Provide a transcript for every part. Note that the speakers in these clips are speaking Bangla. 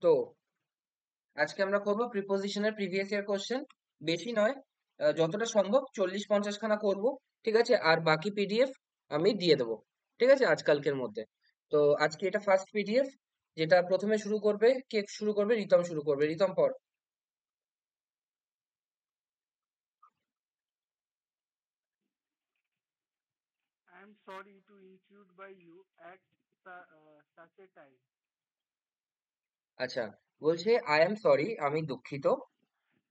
তো আজকে আমরা করবো প্রিপোজিশনের প্রিভিয়াস ইয়ার কোশ্চেন। বেশি নয়, যতটা সম্ভব 40-50 খানা করব। ঠিক আছে, আর বাকি পিডিএফ আমি দিয়ে দেবো। ঠিক আছে, আজকালকের মধ্যে। তো আজকে এটা ফার্স্ট পিডিএফ, যেটা প্রথমে শুরু করবে। কে শুরু করবে? রিতম শুরু করবে। রিতম পড়। I am sorry to intrude by you at such a time. আচ্ছা, বলছে আই এম সরি, আমি দুঃখিত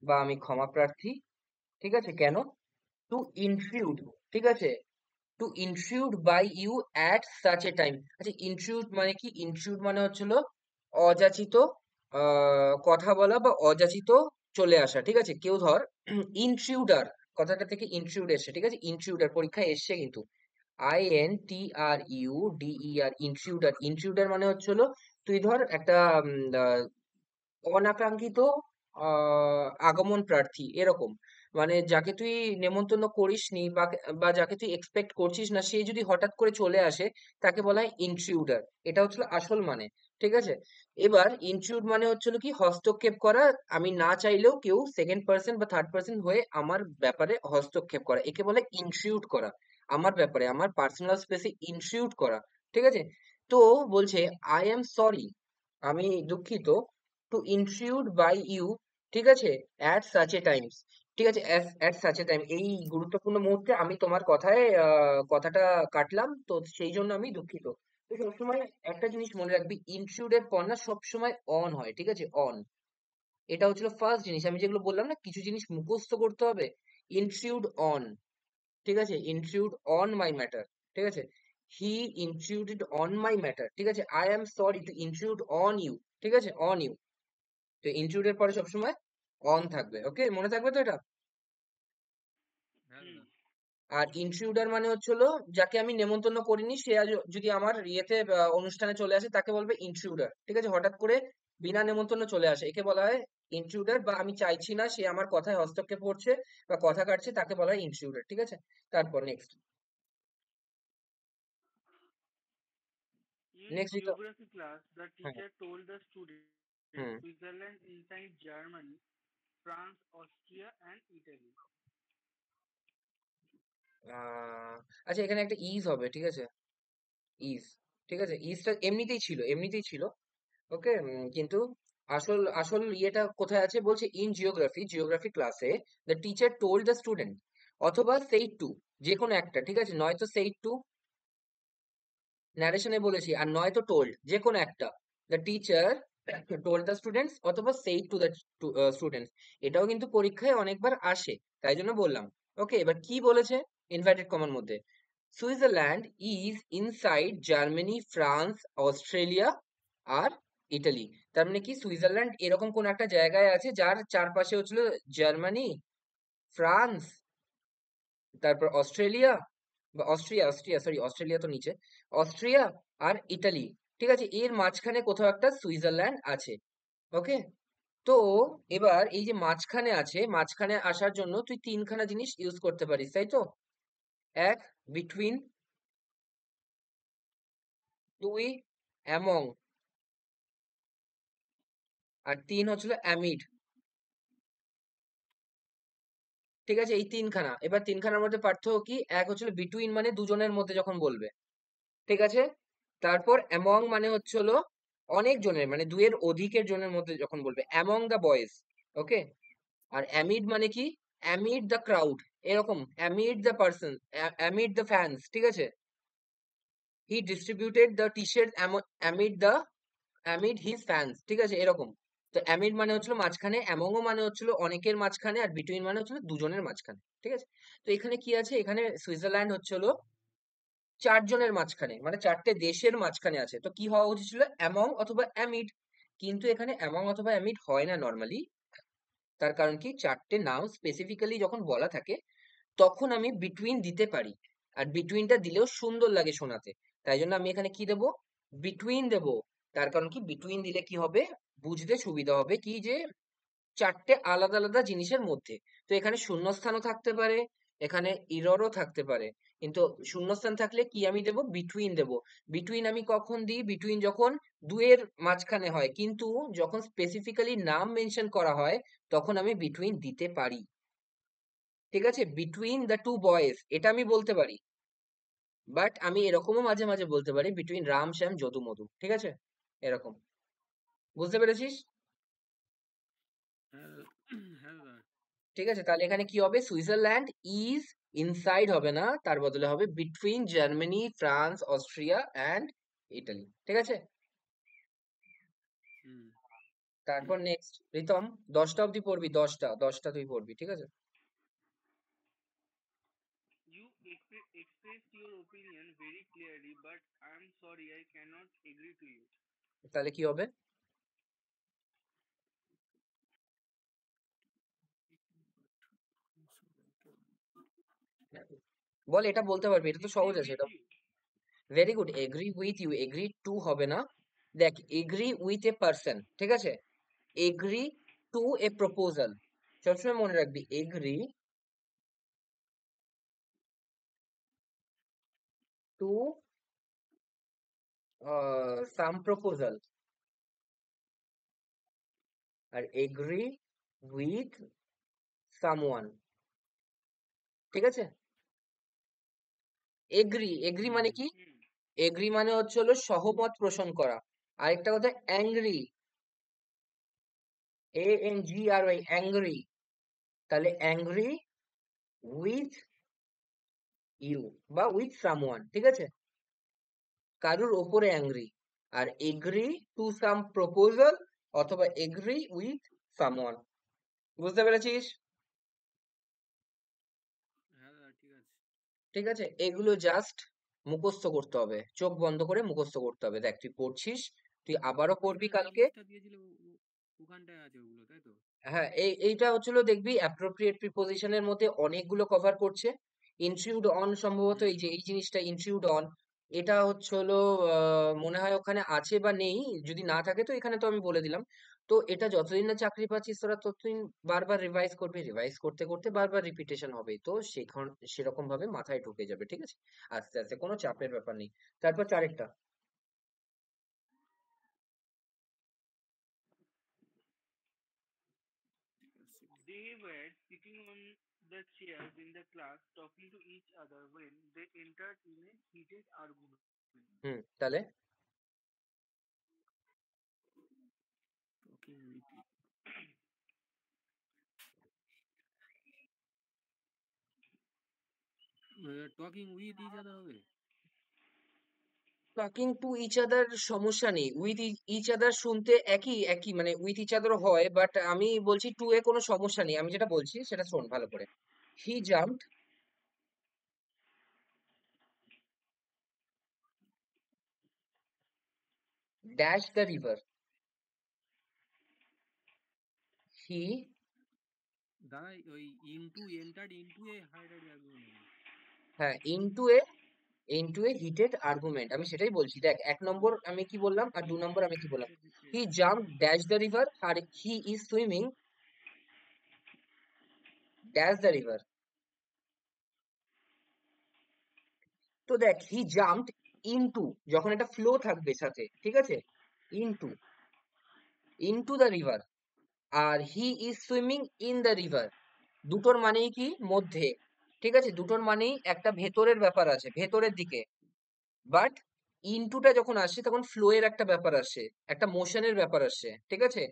বা আমি ক্ষমা প্রার্থী। ঠিক আছে, কেন? To intrude. ঠিক আছে, to intrude by you at such a time. আচ্ছা, ইন্ট্রুড মানে কি? ইন্ট্রুড মানে হচ্ছিল অযাচিত কথা বলা বা অযাচিত চলে আসা। ঠিক আছে, কেউ ধর ইন্ট্রুডার, কথাটা থেকে ইন্ট্রুড এসছে। ঠিক আছে, ইন্ট্রুডার পরীক্ষায় এসছে কিন্তু। INTRUDER, intruder. ইন্ট্রুডার মানে হচ্ছিল তুই ধর একটা অনাকাঙ্ক্ষিত আগমন প্রার্থী এরকম। মানে যাকে তুই নেমন্তন্ন করিসনি বা বা যাকে তুই এক্সপেক্ট করছিস না, সে যদি হঠাৎ করে চলে আসে, তাকে বলা হয় ইন্ট্রুডার। এটা হচ্ছিল আসল মানে। ঠিক আছে, এবার ইন্ট্রুড মানে হচ্ছিল কি? হস্তক্ষেপ করা। আমি না চাইলেও কেউ সেকেন্ড পার্সন বা থার্ড পার্সন হয়ে আমার ব্যাপারে হস্তক্ষেপ করা, একে বলে ইন্ট্রুড করা। আমার ব্যাপারে, আমার পার্সোনাল স্পেসে ইন্ট্রুড করা। ঠিক আছে, তো বলছে আই এম সরি, আমি দুঃখিত, টু ইন্ট্রুড বাই ইউ। ঠিক আছে, অ্যাট সাচ এ টাইমস। ঠিক আছে, অ্যাট সাচ এ টাইম, এই গুরুত্বপূর্ণ মুহূর্তে আমি তোমার কথায় কথাটা কাটলাম, তো সেই জন্য আমি দুঃখিত। তো সবসময় একটা জিনিস মনে রাখবি, ইন্ট্রুড এর পর না সবসময় অন হয়। ঠিক আছে, অন। এটা হচ্ছিল ফার্স্ট জিনিস। আমি যেগুলো বললাম না, কিছু জিনিস মুখস্থ করতে হবে। ইন্ট্রুড অন। ঠিক আছে, ইন্ট্রুড অন মাই ম্যাটার। ঠিক আছে, হি ইন্ট্রুডেড অন মাই ম্যাটার। ঠিক আছে, I am sorry to intrude on you. ঠিক আছে, অন ইউ। তো ইনক্লুডের পরে সবসময় অন থাকবে। ওকে, মনে থাকবে তো এটা? Hmm. আর ইন্ট্রুডার মানে হচ্ছিল যাকে আমি নেমন্তন্ন করিনি, সে যদি আমার ইয়েতে অনুষ্ঠানে চলে আসে, তাকে বলবে ইন্ট্রুডার। ঠিক আছে, হঠাৎ করে বিনা নেমন্তন্ন চলে আসে, একে বলা হয় ইন্ট্রুডার। বা আমি চাইছি না সে আমার কথায় হস্তক্ষেপ করছে বা কথা কাটছে, তাকে বলা হয় ইন্ট্রুডার। ঠিক আছে, তারপর নেক্সট। In নেক্সট দিতে। geography class, the হ্যাঁ। teacher told the student hmm. Switzerland inside Germany, France, Austria, and Italy. আহ, আচ্ছা, এখানে একটা ইজ হবে। ঠিক আছে, ইজ। ঠিক আছে, ইজটা এমনিতেই ছিল, এমনিতেই ছিল। ওকে, কিন্তু আসল আসল ইয়েটা কোথায় আছে? বলছে ইন জিওগ্রাফি, জিওগ্রাফি ক্লাসে the teacher told the student, অথবা সেই টু, যে কোনো একটা। ঠিক আছে, নয়তো সেই টু, ন্যারেশনে বলেছি, আর নয়তো টোল্ড, যে কোনো একটা। The teacher told the students অথবা সেই টু দ্য স্টুডেন্টস। এটাও কিন্তু পরীক্ষায় অনেকবার আসে, তাই জন্য বললাম। ওকে, এবার কি বলেছে ইনভার্টেড কমার মধ্যে? Switzerland is inside Germany, France, Australia আর ইটালি। তার মানে কি? সুইজারল্যান্ড এরকম কোন একটা জায়গায় আছে যার চারপাশে হচ্ছিল জার্মানি, ফ্রান্স, তারপর অস্ট্রেলিয়া বা অস্ট্রিয়া, অস্ট্রিয়া সরি, অস্ট্রেলিয়া তো নিচে, অস্ট্রিয়া আর ইটালি। ঠিক আছে, এর মাঝখানে কোথাও একটা সুইজারল্যান্ড আছে। ওকে, তো এবার এই যে মাঝখানে আছে, মাঝখানে আসার জন্য তুই তিনখানা জিনিস ইউজ করতে পারিস, তাই তো? এক, বিটুইন। দুই, অ্যামং। আর তিন হচ্ছিল অ্যামিড। ঠিক আছে, এই তিনখানা। এবার তিনখানার মধ্যে পার্থক্য কি? এক হচ্ছিল বিটুইন, মানে দুজনের মধ্যে যখন বলবে। ঠিক আছে, তারপর অ্যামং মানে হচ্ছে হলো অনেক জনের, মানে দুইয়ের অধিকের জনের মধ্যে যখন বলবে, অ্যামং দ্য বয়েজ। ওকে, আর অ্যামিড মানে কি? অ্যামিড দ্য ক্রাউড, এরকম। Amid the person, amid the fans. ঠিক আছে, he distributed the T shirt amid the, amid his fans. ঠিক আছে, এরকম। তো অ্যামিড মানে হচ্ছিল মাঝখানে, অ্যামংও মানে হচ্ছিল অনেকের মাঝখানে, আর বিটুইন মানে হচ্ছিল দুজনের মাঝখানে। ঠিক আছে, তো এখানে কি আছে? এখানে সুইজারল্যান্ড হচ্ছে হলো চারজনের মাঝখানে, মানে চারটে দেশের মাঝখানে আছে। তো কি হওয়া উচিত ছিল? অ্যামং অথবা অ্যামিড। কিন্তু এখানে অ্যামং অথবা অ্যামিড হয় না নর্মালি। তার কারণ কি? চারটে নাম স্পেসিফিক্যালি যখন বলা থাকে, তখন আমি বিটুইন দিতে পারি। আর বিটুইনটা দিলেও সুন্দর লাগে শোনাতে। তাই জন্য আমি এখানে কি দেবো? বিটুইন দেবো। তার কারণ কি? বিটুইন দিলে কি হবে? বুঝতে সুবিধা হবে কি, যে চারটে আলাদা আলাদা জিনিসের মধ্যে। তো এখানে শূন্যস্থানও থাকতে পারে, এখানে ইররও থাকতে পারে, কিন্তু শূন্যস্থান থাকলে কি আমি দেব, বিটুইন দেব। বিটুইন আমি কখন দিই, বিটুইন যখন দুয়ের মাঝখানে হয়, কিন্তু যখন স্পেসিফিক্যালি নাম মেনশন করা হয় তখন আমি বিটুইন দিতে পারি। ঠিক আছে, বিটুইন দ্য টু বয়েজ এটা আমি বলতে পারি, বাট আমি এরকমও মাঝে মাঝে বলতে পারি বিটুইন রাম শ্যাম যদু মধু। ঠিক আছে, এরকম। বুঝতে পেরেছিস? হ্যাঁ হ্যাঁ দাদা। ঠিক আছে, তাহলে এখানে কি হবে, সুইজারল্যান্ড ইজ ইনসাইড হবে না, তার বদলে হবে between Germany, France, Austria and Italy. ঠিক আছে, হুম। তারপর নেক্সট রিতম, 10টা অব্দি পড়বি, 10টা তুই পড়বি, ঠিক আছে? You expressed your opinion very clearly, but I'm sorry I cannot agree to you. তাহলে কি হবে, বল, এটা বলতে পারবি, এটা তো Agree সহজ আছে with এটা। you. Very good, agree with you, agree to হবে না। দেখ, এগ্রি উইথ এ পার্সন, ঠিক আছে, এগ্রি টু এ প্রপোজাল, সবসময় মনে রাখবি, এগ্রি টু সাম প্রপোজাল, আর এগ্রি উইথ সামওয়ান। ঠিক আছে, এগ্রি, এগ্রি হুম মানে হুম। কি, Hmm. এগ্রি মানে হচ্ছে হলো সহমত পোষণ করা। আরেকটা কথা, অ্যাংরি, ANGRY, অ্যাংরি, তাহলে অ্যাংরি উইথ ইউ বা উইথ সামওয়ান। ঠিক আছে, কারুর ওপরে angry. R agri to some proposal অথবা এগ্রি উইথ সামওয়ান। বুঝতে পেরেছিস? হ্যাঁ দাদা ঠিক আছে। ঠিক আছে, এগুলো জাস্ট মুখস্থ করতে হবে, চোখ বন্ধ করে মুখস্থ করতে হবে। দেখ, তুই পড়ছিস, তুই আবারও পড়বি ওখানে যে কালকে। লিস্টটা দিয়েছিল ওখানটায় আছে ওগুলো তাই তো? হ্যাঁ, এইটা হচ্ছিল, দেখবি অ্যাপ্রোপ্রিয়েট প্রিপোজিশনের মধ্যে অনেকগুলো কভার করছে। ইনট্রুড অন, সম্ভবত হুম। এই যে এই জিনিসটা ইনট্রুড অন, এটা হচ্ছে হলো মনে হয় ওখানে আছে বা নেই, যদি না থাকে তো এখানে তো আমি বলে দিলাম। তো এটা যতদিন না চাকরি পাচ্ছিস তোরা, ততদিন বারবার রিভাইজ করবি, রিভাইজ করতে করতে বারবার রিপিটেশন হবে, তো সেখান সেরকম ভাবে মাথায় ঢুকে যাবে। ঠিক আছে, আস্তে আস্তে, কোনো চাপের ব্যাপার নেই। তারপর চারেরটা, ঠিক আছে। They were sitting on the chairs in the class talking to each other when they entered in a heated argument. তাহলে talking with talking with each other হবে। টকিং টু ইচ আদার সমস্যা নেই, উইথ ইচ আদার শুনতে একই একই, মানে উইথ ইচ আদার হয়, বাট আমি বলছি টু এ কোনো সমস্যা নেই। আমি যেটা বলছি সেটা শোন ভালো করে। He jumped dash the river, he, দাদা ওই into entered into a heated argument হবে। হ্যাঁ, ইনটু এ হিটেড আর্গুমেন্ট, আমি সেটাই বলছি। দেখ, 1 নম্বর আমি কি বললাম আর 2 নম্বর আমি কি বললাম। He jumped dash the river, আর he is swimming dash the river. তো দেখ, হি জাম্পড ইনটু, যখন একটা ফ্লো থাকবে সাথে, ঠিক আছে, ইনটু ইনটু দ্য রিভার, আর he is swimming in the river, দুটোর মানেই কি, মধ্যে। ঠিক আছে, দুটোর মানেই একটা ভেতরের ব্যাপার আছে, ভেতরের দিকে। বাট ইনটুটা যখন আসে তখন ফ্লো এর একটা ব্যাপার আসে, একটা মোশনের ব্যাপার আসে। ঠিক আছে,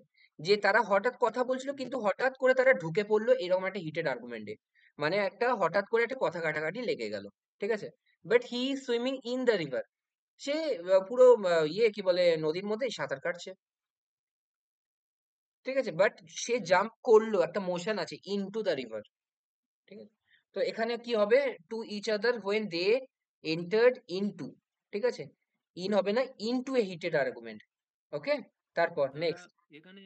যে তারা হঠাৎ কথা বলছিল কিন্তু হঠাৎ করে তারা ঢুকে পড়লো এরকম একটা হিটেড আর্গুমেন্টে, মানে একটা হঠাৎ করে একটা কথা কাটাকাটি লেগে গেল। ঠিক আছে, but he is swimming in the river, সে পুরো কি বলে, নদীর মধ্যেই সাঁতার কাটছে। ঠিক আছে, বাট সে হুম। জাম্প করলো, একটা মোশন আছে, ইনটু দ্য রিভার। ঠিক আছে, তো এখানে কি হবে, to each other when they entered into. ঠিক আছে, ইন হবে না, into a heated argument. Okay, তারপর দাদা নেক্সট। এখানে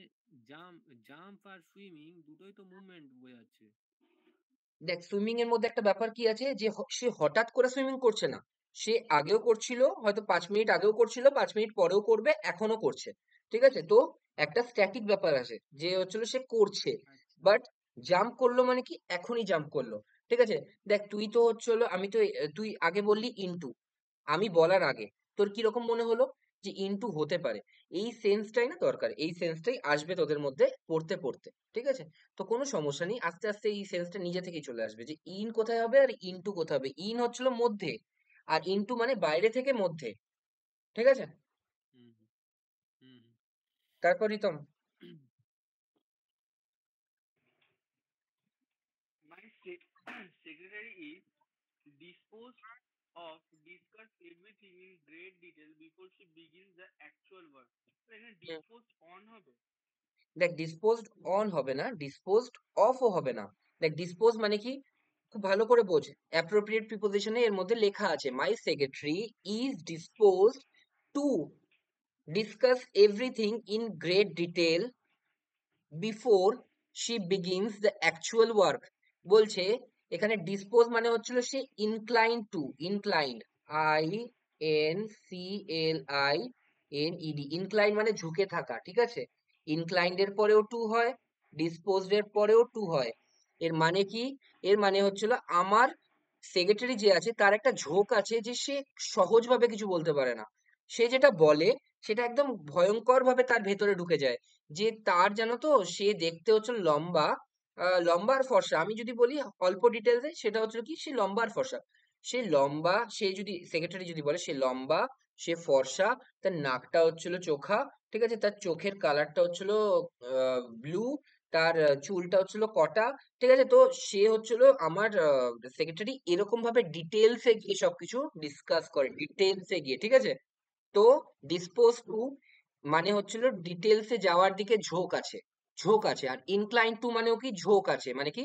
জাম্প আর সুইমিং দুটোই তো মুভমেন্ট বোঝাচ্ছে। দেখ, সুইমিং এর মধ্যে একটা ব্যাপার কি আছে, যে সে হঠাৎ করে সুইমিং করছে না, সে আগেও করছিল, হয়তো 5 মিনিট আগেও করছিল, 5 মিনিট পরেও করবে, এখনো করছে। ঠিক আছে, তো একটা স্ট্যাটিক ব্যাপার আছে, যে হচ্ছিল সে করছে, আচ্ছা। বাট জাম্প করলো মানে কি, এখনই জাম্প করলো। ঠিক আছে? দেখ তুই তো হচ্ছে হলো আমি তো তুই আগে বললি ইনটু, আমি বলার আগে তোর কিরকম মনে হলো যে ইনটু হতে পারে? এই সেন্সটাই না দরকার, এই সেন্সটাই আসবে তোদের মধ্যে পড়তে পড়তে, ঠিক আছে? তো কোনো সমস্যা নেই, আস্তে আস্তে এই সেন্সটা নিজে থেকেই চলে আসবে যে ইন কোথায় হবে আর ইনটু কোথায় হবে। ইন হচ্ছিল মধ্যে, আর ইনটু মানে বাইরে থেকে মধ্যে, ঠিক আছে? হুম হুম হুম তারপর রিতম, হুম। My secretary is disposed of discuss everything in great detail before she begins the actual work. তো এখানে disposed on হবে। দেখ ডিসপোজড অন হবে না, ডিসপোজড অফও হবে না। দেখ ডিসপোজ মানে কি, খুব ভালো করে বোঝ, অ্যাপ্রোপ্রিয়েট প্রিপোজিশনে এর মধ্যে লেখা আছে my secretary is disposed to discuss everything in great detail before she begins the actual work. বলছে এখানে ডিসপোজ মানে হচ্ছিল সে incline to, inclined, I N C L I N E D, incline মানে ঝুঁকে থাকা, ঠিক আছে? ইনক্লাইন্ড এর পরেও টু হয়, ডিসপোজড এর পরেও টু হয়। এর মানে কি? এর মানে হচ্ছিল আমার সেক্রেটারি যে আছে তার একটা ঝোঁক আছে যে সে সহজভাবে কিছু বলতে পারে না, সে যেটা বলে সেটা একদম ভয়ঙ্কর ভাবে তার ভেতরে ঢুকে যায়। যে তার জানো তো সে দেখতে হচ্ছে লম্বা, লম্বা আর ফর্সা। আমি যদি বলি অল্প ডিটেলসে, সেটা হচ্ছে কি সে লম্বা আর ফর্সা। সে লম্বা, সে যদি সেক্রেটারি যদি বলে সে লম্বা, সে ফর্সা, তার নাকটা হচ্ছিল চোখা, ঠিক আছে? তার চোখের কালারটা হচ্ছিল ব্লু, তার চুলটা হচ্ছিল কটা, ঠিক আছে? তো সে হচ্ছিল আমার সেক্রেটারি, এরকম ভাবে ডিটেলসে গিয়ে সবকিছু ডিসকাস করে, ডিটেলসে গিয়ে, ঠিক আছে? তো ডিসপোজ টু মানে হচ্ছিল ডিটেলসে যাওয়ার দিকে ঝোঁক আছে, ঝোঁক আছে। আর ইনক্লাইন টু মানেও কি ঝোঁক আছে, মানে কি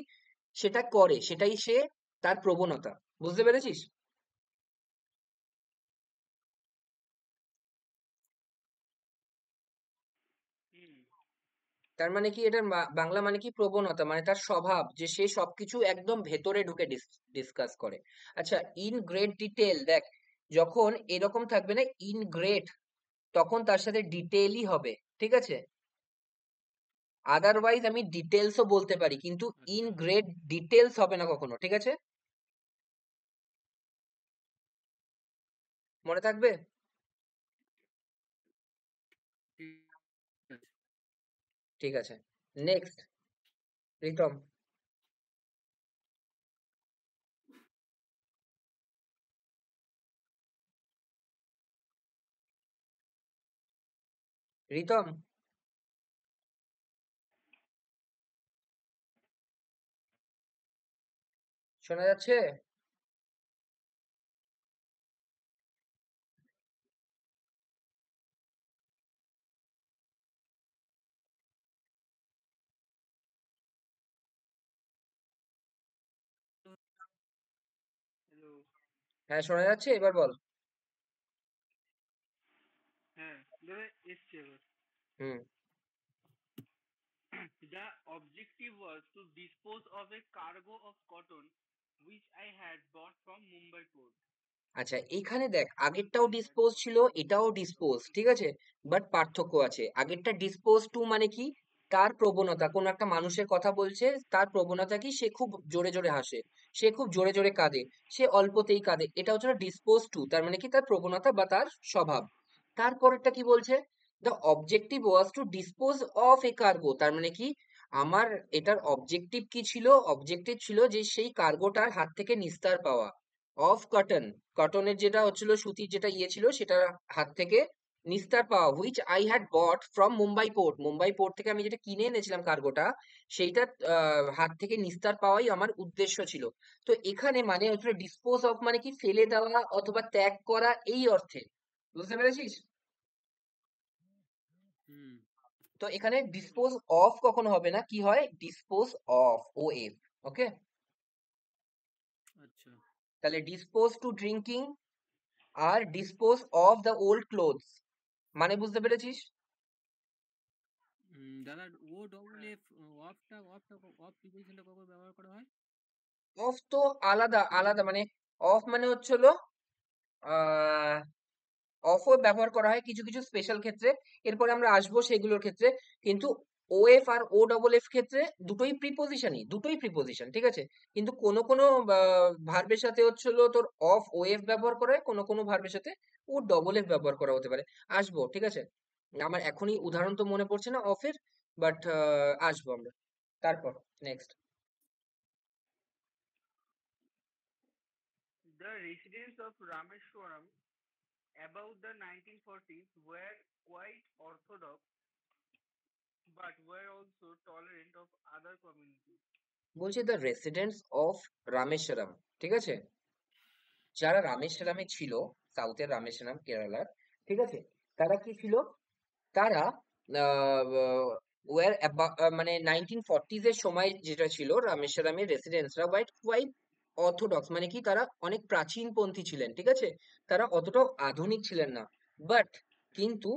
সেটা করে, সেটাই সে তার প্রবণতা। বুঝতে পেরেছিস? হুম। তার মানে কি এটার বাংলা মানে কি প্রবণতা, মানে তার স্বভাব যে সে সবকিছু একদম ভেতরে ঢুকে ডিসকাস করে। আচ্ছা, ইন গ্রেট ডিটেল, দেখ যখন এরকম থাকবে না ইন গ্রেট, তখন তার সাথে ডিটেলই হবে, ঠিক আছে? আদারওয়াইজ আমি ডিটেলসও বলতে পারি, কিন্তু ইন আচ্ছা গ্রেট ডিটেলস হবে না কখনো, ঠিক আছে? মনে থাকবে? ঠিক আছে। ঠিক আছে, নেক্সট রিতম। রিতম, শোনা যাচ্ছে? হ্যালো। হ্যাঁ শোনা যাচ্ছে, এবার বল। হ্যাঁ, দাদা এসছে এবার। হুম। The objective was to dispose of a cargo of cotton which I had bought from Mumbai port. আচ্ছা এইখানে দেখ, আগেরটাও I had ডিসপোজ bought ছিল, from এটাও Mumbai port. ডিসপোজ, ঠিক আছে? বাট পার্থক্য আছে, আগেরটা ডিসপোজ টু মানে কি, তার প্রবণতা, কোন একটা মানুষের কথা বলছে, তার প্রবণতা কি সে খুব জোরে জোরে হাসে, সে খুব জোরে জোরে কাঁদে, সে অল্পতেই কাঁদে, এটা হচ্ছে ডিসপোজ টু, তার মানে কি তার প্রবণতা বা তার স্বভাব। তারপরেরটা কি বলছে, the objective was to dispose of a cargo, তার মানে কি আমার এটার অবজেক্টিভ কি ছিল, অবজেক্টিভ ছিল যে সেই কার্গোটার হাত থেকে নিস্তার পাওয়া, অফ কটন, কটনের যেটা হচ্ছিল সুতির যেটা ইয়ে ছিল সেটার হাত থেকে নিস্তার পাওয়া, which I had bought from Mumbai port, Mumbai port থেকে আমি যেটা কিনে এনেছিলাম কার্গোটা, সেইটা হাত থেকে নিস্তার পাওয়াই আমার উদ্দেশ্য ছিল। তো এখানে মানে হচ্ছিল ডিসপোজ অফ মানে কি ফেলে দেওয়া অথবা ত্যাগ করা, এই অর্থে। বুঝতে পেরেছিস? হুম। তো এখানে ডিসপোজ অফ কখনো হবে না, কি হয় dispose of, O F. Okay, আচ্ছা। তাহলে ডিসপোজ টু ড্রিঙ্কিং আর dispose of the old clothes, মানে বুঝতে পেরেছিস? দাদা ও ডবল হ্যাঁ। এফ অফ প্রিপোজিশনটা কখন ব্যবহার করা হয়? অফ তো আলাদা আলাদা, মানে অফ মানে হচ্ছে হলো আহ অফও ব্যবহার করা হয় কিছু কিছু স্পেশাল ক্ষেত্রে, এরপরে আমরা আসবো সেগুলোর ক্ষেত্রে। কিন্তু ওএফ আর ও ডবল এফ ক্ষেত্রে দুটোই প্রিপোজিশন, ঠিক আছে? কিন্তু কোনো কোনো ভার্বের সাথে হচ্ছিল তোর অফ ওএফ ব্যবহার করা হয়, কোনো কোনো ভার্বের সাথে ও ডবল এফ ব্যবহার করা হতে পারে। আসবো, ঠিক আছে? আমার এখনই উদাহরণ তো মনে পড়ছে না অফের, বাট আসবো আমরা। তারপর next. The residents of Rameswaram about the 1940s were quite orthodox but were also tolerant of other communities. বলছে দ্য রেসিডেন্টস অফ রামেশ্বরম, ঠিক আছে? যারা রামেশ্বরমে ছিল, সাউথের রামেশ্বরম, কেরালার, ঠিক আছে? তারা কি ছিল? তারা ওয়ার মানে 1940s এর সময় যেটা ছিল, রামেশ্বরমের রেসিডেন্টসরা কোয়াইট অর্থোডক্স, মানে কি তারা অনেক প্রাচীনপন্থী ছিলেন, ঠিক আছে? তারা অতটাও আধুনিক ছিলেন না, বাট কিন্তু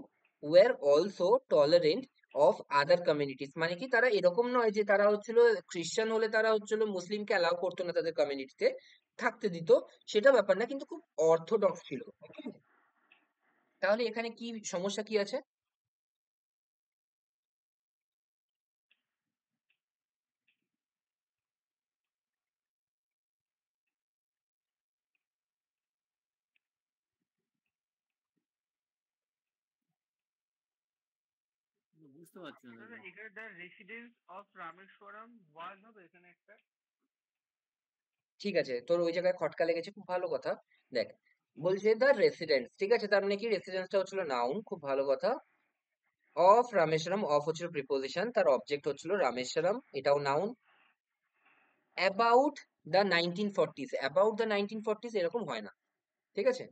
were also tolerant of other communities, মানে কি তারা এরকম নয় যে তারা হচ্ছিল খ্রিস্টান হলে তারা হচ্ছিল মুসলিমকে অ্যালাউ করতো না তাদের কমিউনিটিতে থাকতে দিত, সেটা ব্যাপার না, কিন্তু খুব অর্থোডক্স ছিল। Okay? তাহলে এখানে কি সমস্যা কি আছে? বুঝতে পারছি না দাদা। এখানে the residents of Rameswaram was হবে এখানে একটা। ঠিক আছে, তোর ওই জায়গায় খটকা লেগেছে, খুব ভালো কথা। দেখ, বলছে দ্য রেসিডেন্টস, ঠিক আছে? তার মানে কি রেসিডেন্সটা হচ্ছিল নাউন, খুব ভালো কথা। অফ রামেশ্বরম, অফ হচ্ছিল প্রিপোজিশন, তার অবজেক্ট হচ্ছিল রামেশ্বরম, এটাও noun. About the 1940s, about the 1940s এরকম হয় না, ঠিক আছে?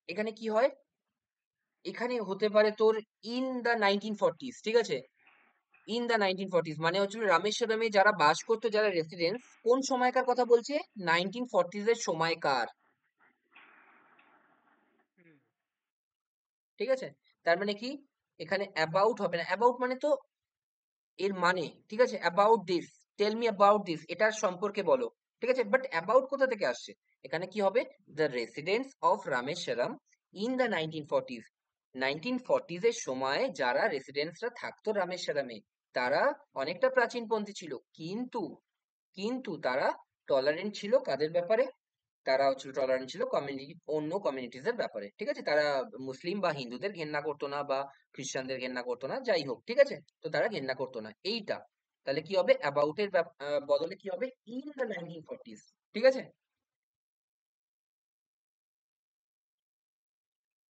এখানে কি হয়? এখানে হতে পারে তোর ইন দ্য 1940s, ঠিক আছে? ইন দ্য 1940s মানে হচ্ছিল রামেশ্বরমে যারা বাস করতো, যারা রেসিডেন্টস, কোন সময়কার কথা বলছে? 1940s এর সময়কার, হুম। ঠিক আছে? তার মানে কি এখানে অ্যাবাউট হবে না, অ্যাবাউট মানে তো এর মানে, ঠিক আছে? About this, tell me about this, এটার সম্পর্কে বলো, ঠিক আছে? বাট অ্যাবাউট কোথা থেকে আসছে? এখানে কি হবে? The residents of Rameswaram in the 1940s, 1940s এর সময় যারা রেসিডেন্টসরা থাকতো রামেশ্বরমে, তারা অনেকটা প্রাচীনপন্থী ছিল, কিন্তু কিন্তু তারা টলারেন্ট ছিল কাদের ব্যাপারে? তারা হচ্ছিল টলারেন্ট ছিল অন্য কমিউনিটিজ এর ব্যাপারে, ঠিক আছে? তারা মুসলিম বা হিন্দুদের ঘেন্না করতো না, বা খ্রিস্টানদের ঘেন্না করতো না, যাই হোক, ঠিক আছে? তো তারা ঘেন্না করতো না, এইটা। তাহলে কি হবে? অ্যাবাউট এর বদলে কি হবে? ইন দ্য 1940s, ঠিক আছে?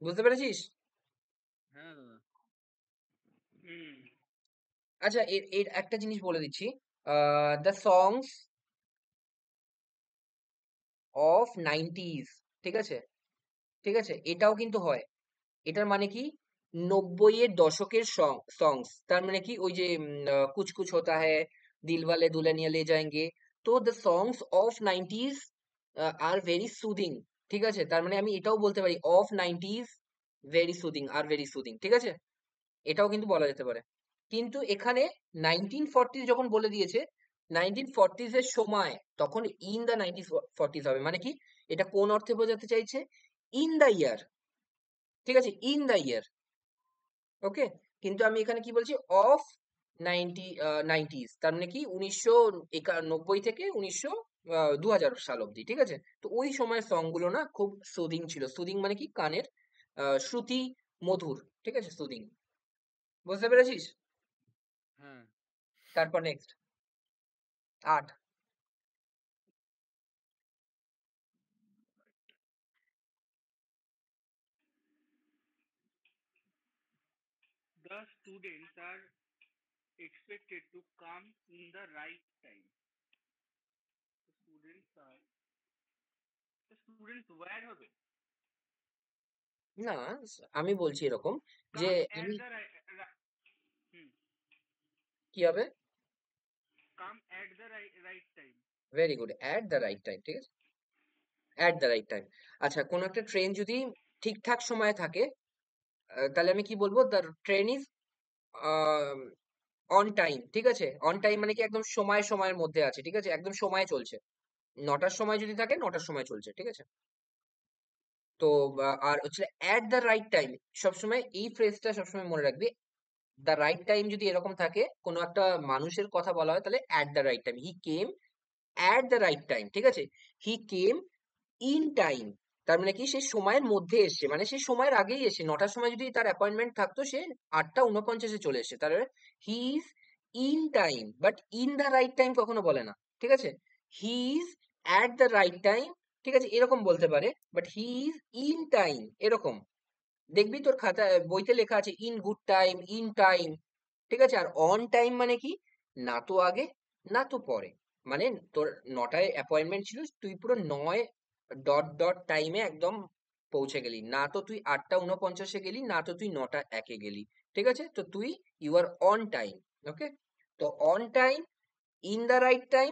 বুঝতে পেরেছিস? হ্যাঁ দাদা। হুম। আচ্ছা, এর এর একটা জিনিস বলে দিচ্ছি, দ্য সংস অফ 90s, ঠিক আছে? ঠিক আছে, এটাও কিন্তু হয়। এটার মানে কি? 90 এর দশকের সংস, তার মানে কি ওই যে কুছ কুছ হোতা হ্যায়, দিলওয়ালে দুলহানিয়া লে যায়েঙ্গে, তো the songs of 90s are very soothing, ঠিক আছে? তার মানে আমি এটাও বলতে পারি অফ 90s ভেরি সুদিং, ঠিক আছে? এটাও কিন্তু বলা যেতে পারে। কিন্তু এখানে 1940s যখন বলে দিয়েছে, 1940s এর সময়, তখন ইন দ্য 1940s হবে, মানে কি এটা কোন অর্থে বোঝাতে চাইছে? ইন দ্য ইয়ার, ঠিক আছে? ইন দ্য ইয়ার, ওকে? কিন্তু আমি এখানে কি বলছি? অফ 90s, তার মানে কি 1991 থেকে 2000 সাল অব্দি, ঠিক আছে? তো ওই সময়ের সং গুলো না খুব সুদিং ছিল। সুদিং মানে কি কানের শ্রুতি মধুর, ঠিক আছে? সুদিং, বুঝতে পেরেছিস? হ্যাঁ। তারপর next 8। The students are expected to come in the right time. The students were হবে না, আমি বলছি এরকম যে come at আমি, the হুম, কি হবে? come at the right time. Very good, at the right time, ঠিক আছে? At the right time. আচ্ছা, কোন একটা ট্রেন যদি ঠিকঠাক সময়ে থাকে, তাহলে আমি কি বলবো? The train is on time, ঠিক আছে? অন টাইম মানে কি একদম সময়ের মধ্যে আছে, ঠিক আছে? একদম সময়ে চলছে। 9টার সময় যদি থাকে, 9টার সময় চলছে, ঠিক আছে? তো আর হচ্ছে অ্যাট দ্য রাইট টাইম, সবসময় এই ফ্রেজটা সবসময় মনে রাখবি। দ্য রাইট টাইম যদি এরকম থাকে, কোনো একটা মানুষের কথা বলা হয়, তাহলে at the right time, he came at the right time, ঠিক আছে? হি কেম ইন টাইম, তার মানে কি সে সময়ের মধ্যে এসছে, মানে সে সময়ের আগেই এসে, 9টার সময় যদি তার অ্যাপয়েন্টমেন্ট থাকতো, সে 8টা 49-এ চলে এসছে, তাহলে he is in time. But in the right time কখনো বলে না, ঠিক আছে? He is at the right time, ঠিক আছে, এরকম বলতে পারে, but he is in time এরকম। দেখবি তোর খাতা বইতে লেখা আছে in good time, in time, ঠিক আছে? আর অন টাইম মানে কি? না তো আগে, না তো পরে। মানে তোর 9টায় অ্যাপয়েন্টমেন্ট ছিল, তুই পুরো 9 ডট টাইমে একদম পৌঁছে গেলি, না তো তুই 8টা 49-এ গেলি, না তো তুই 9টা 1-এ গেলি, ঠিক আছে? তো তুই ইউ আর অন টাইম। ওকে, তো on time, in the right time,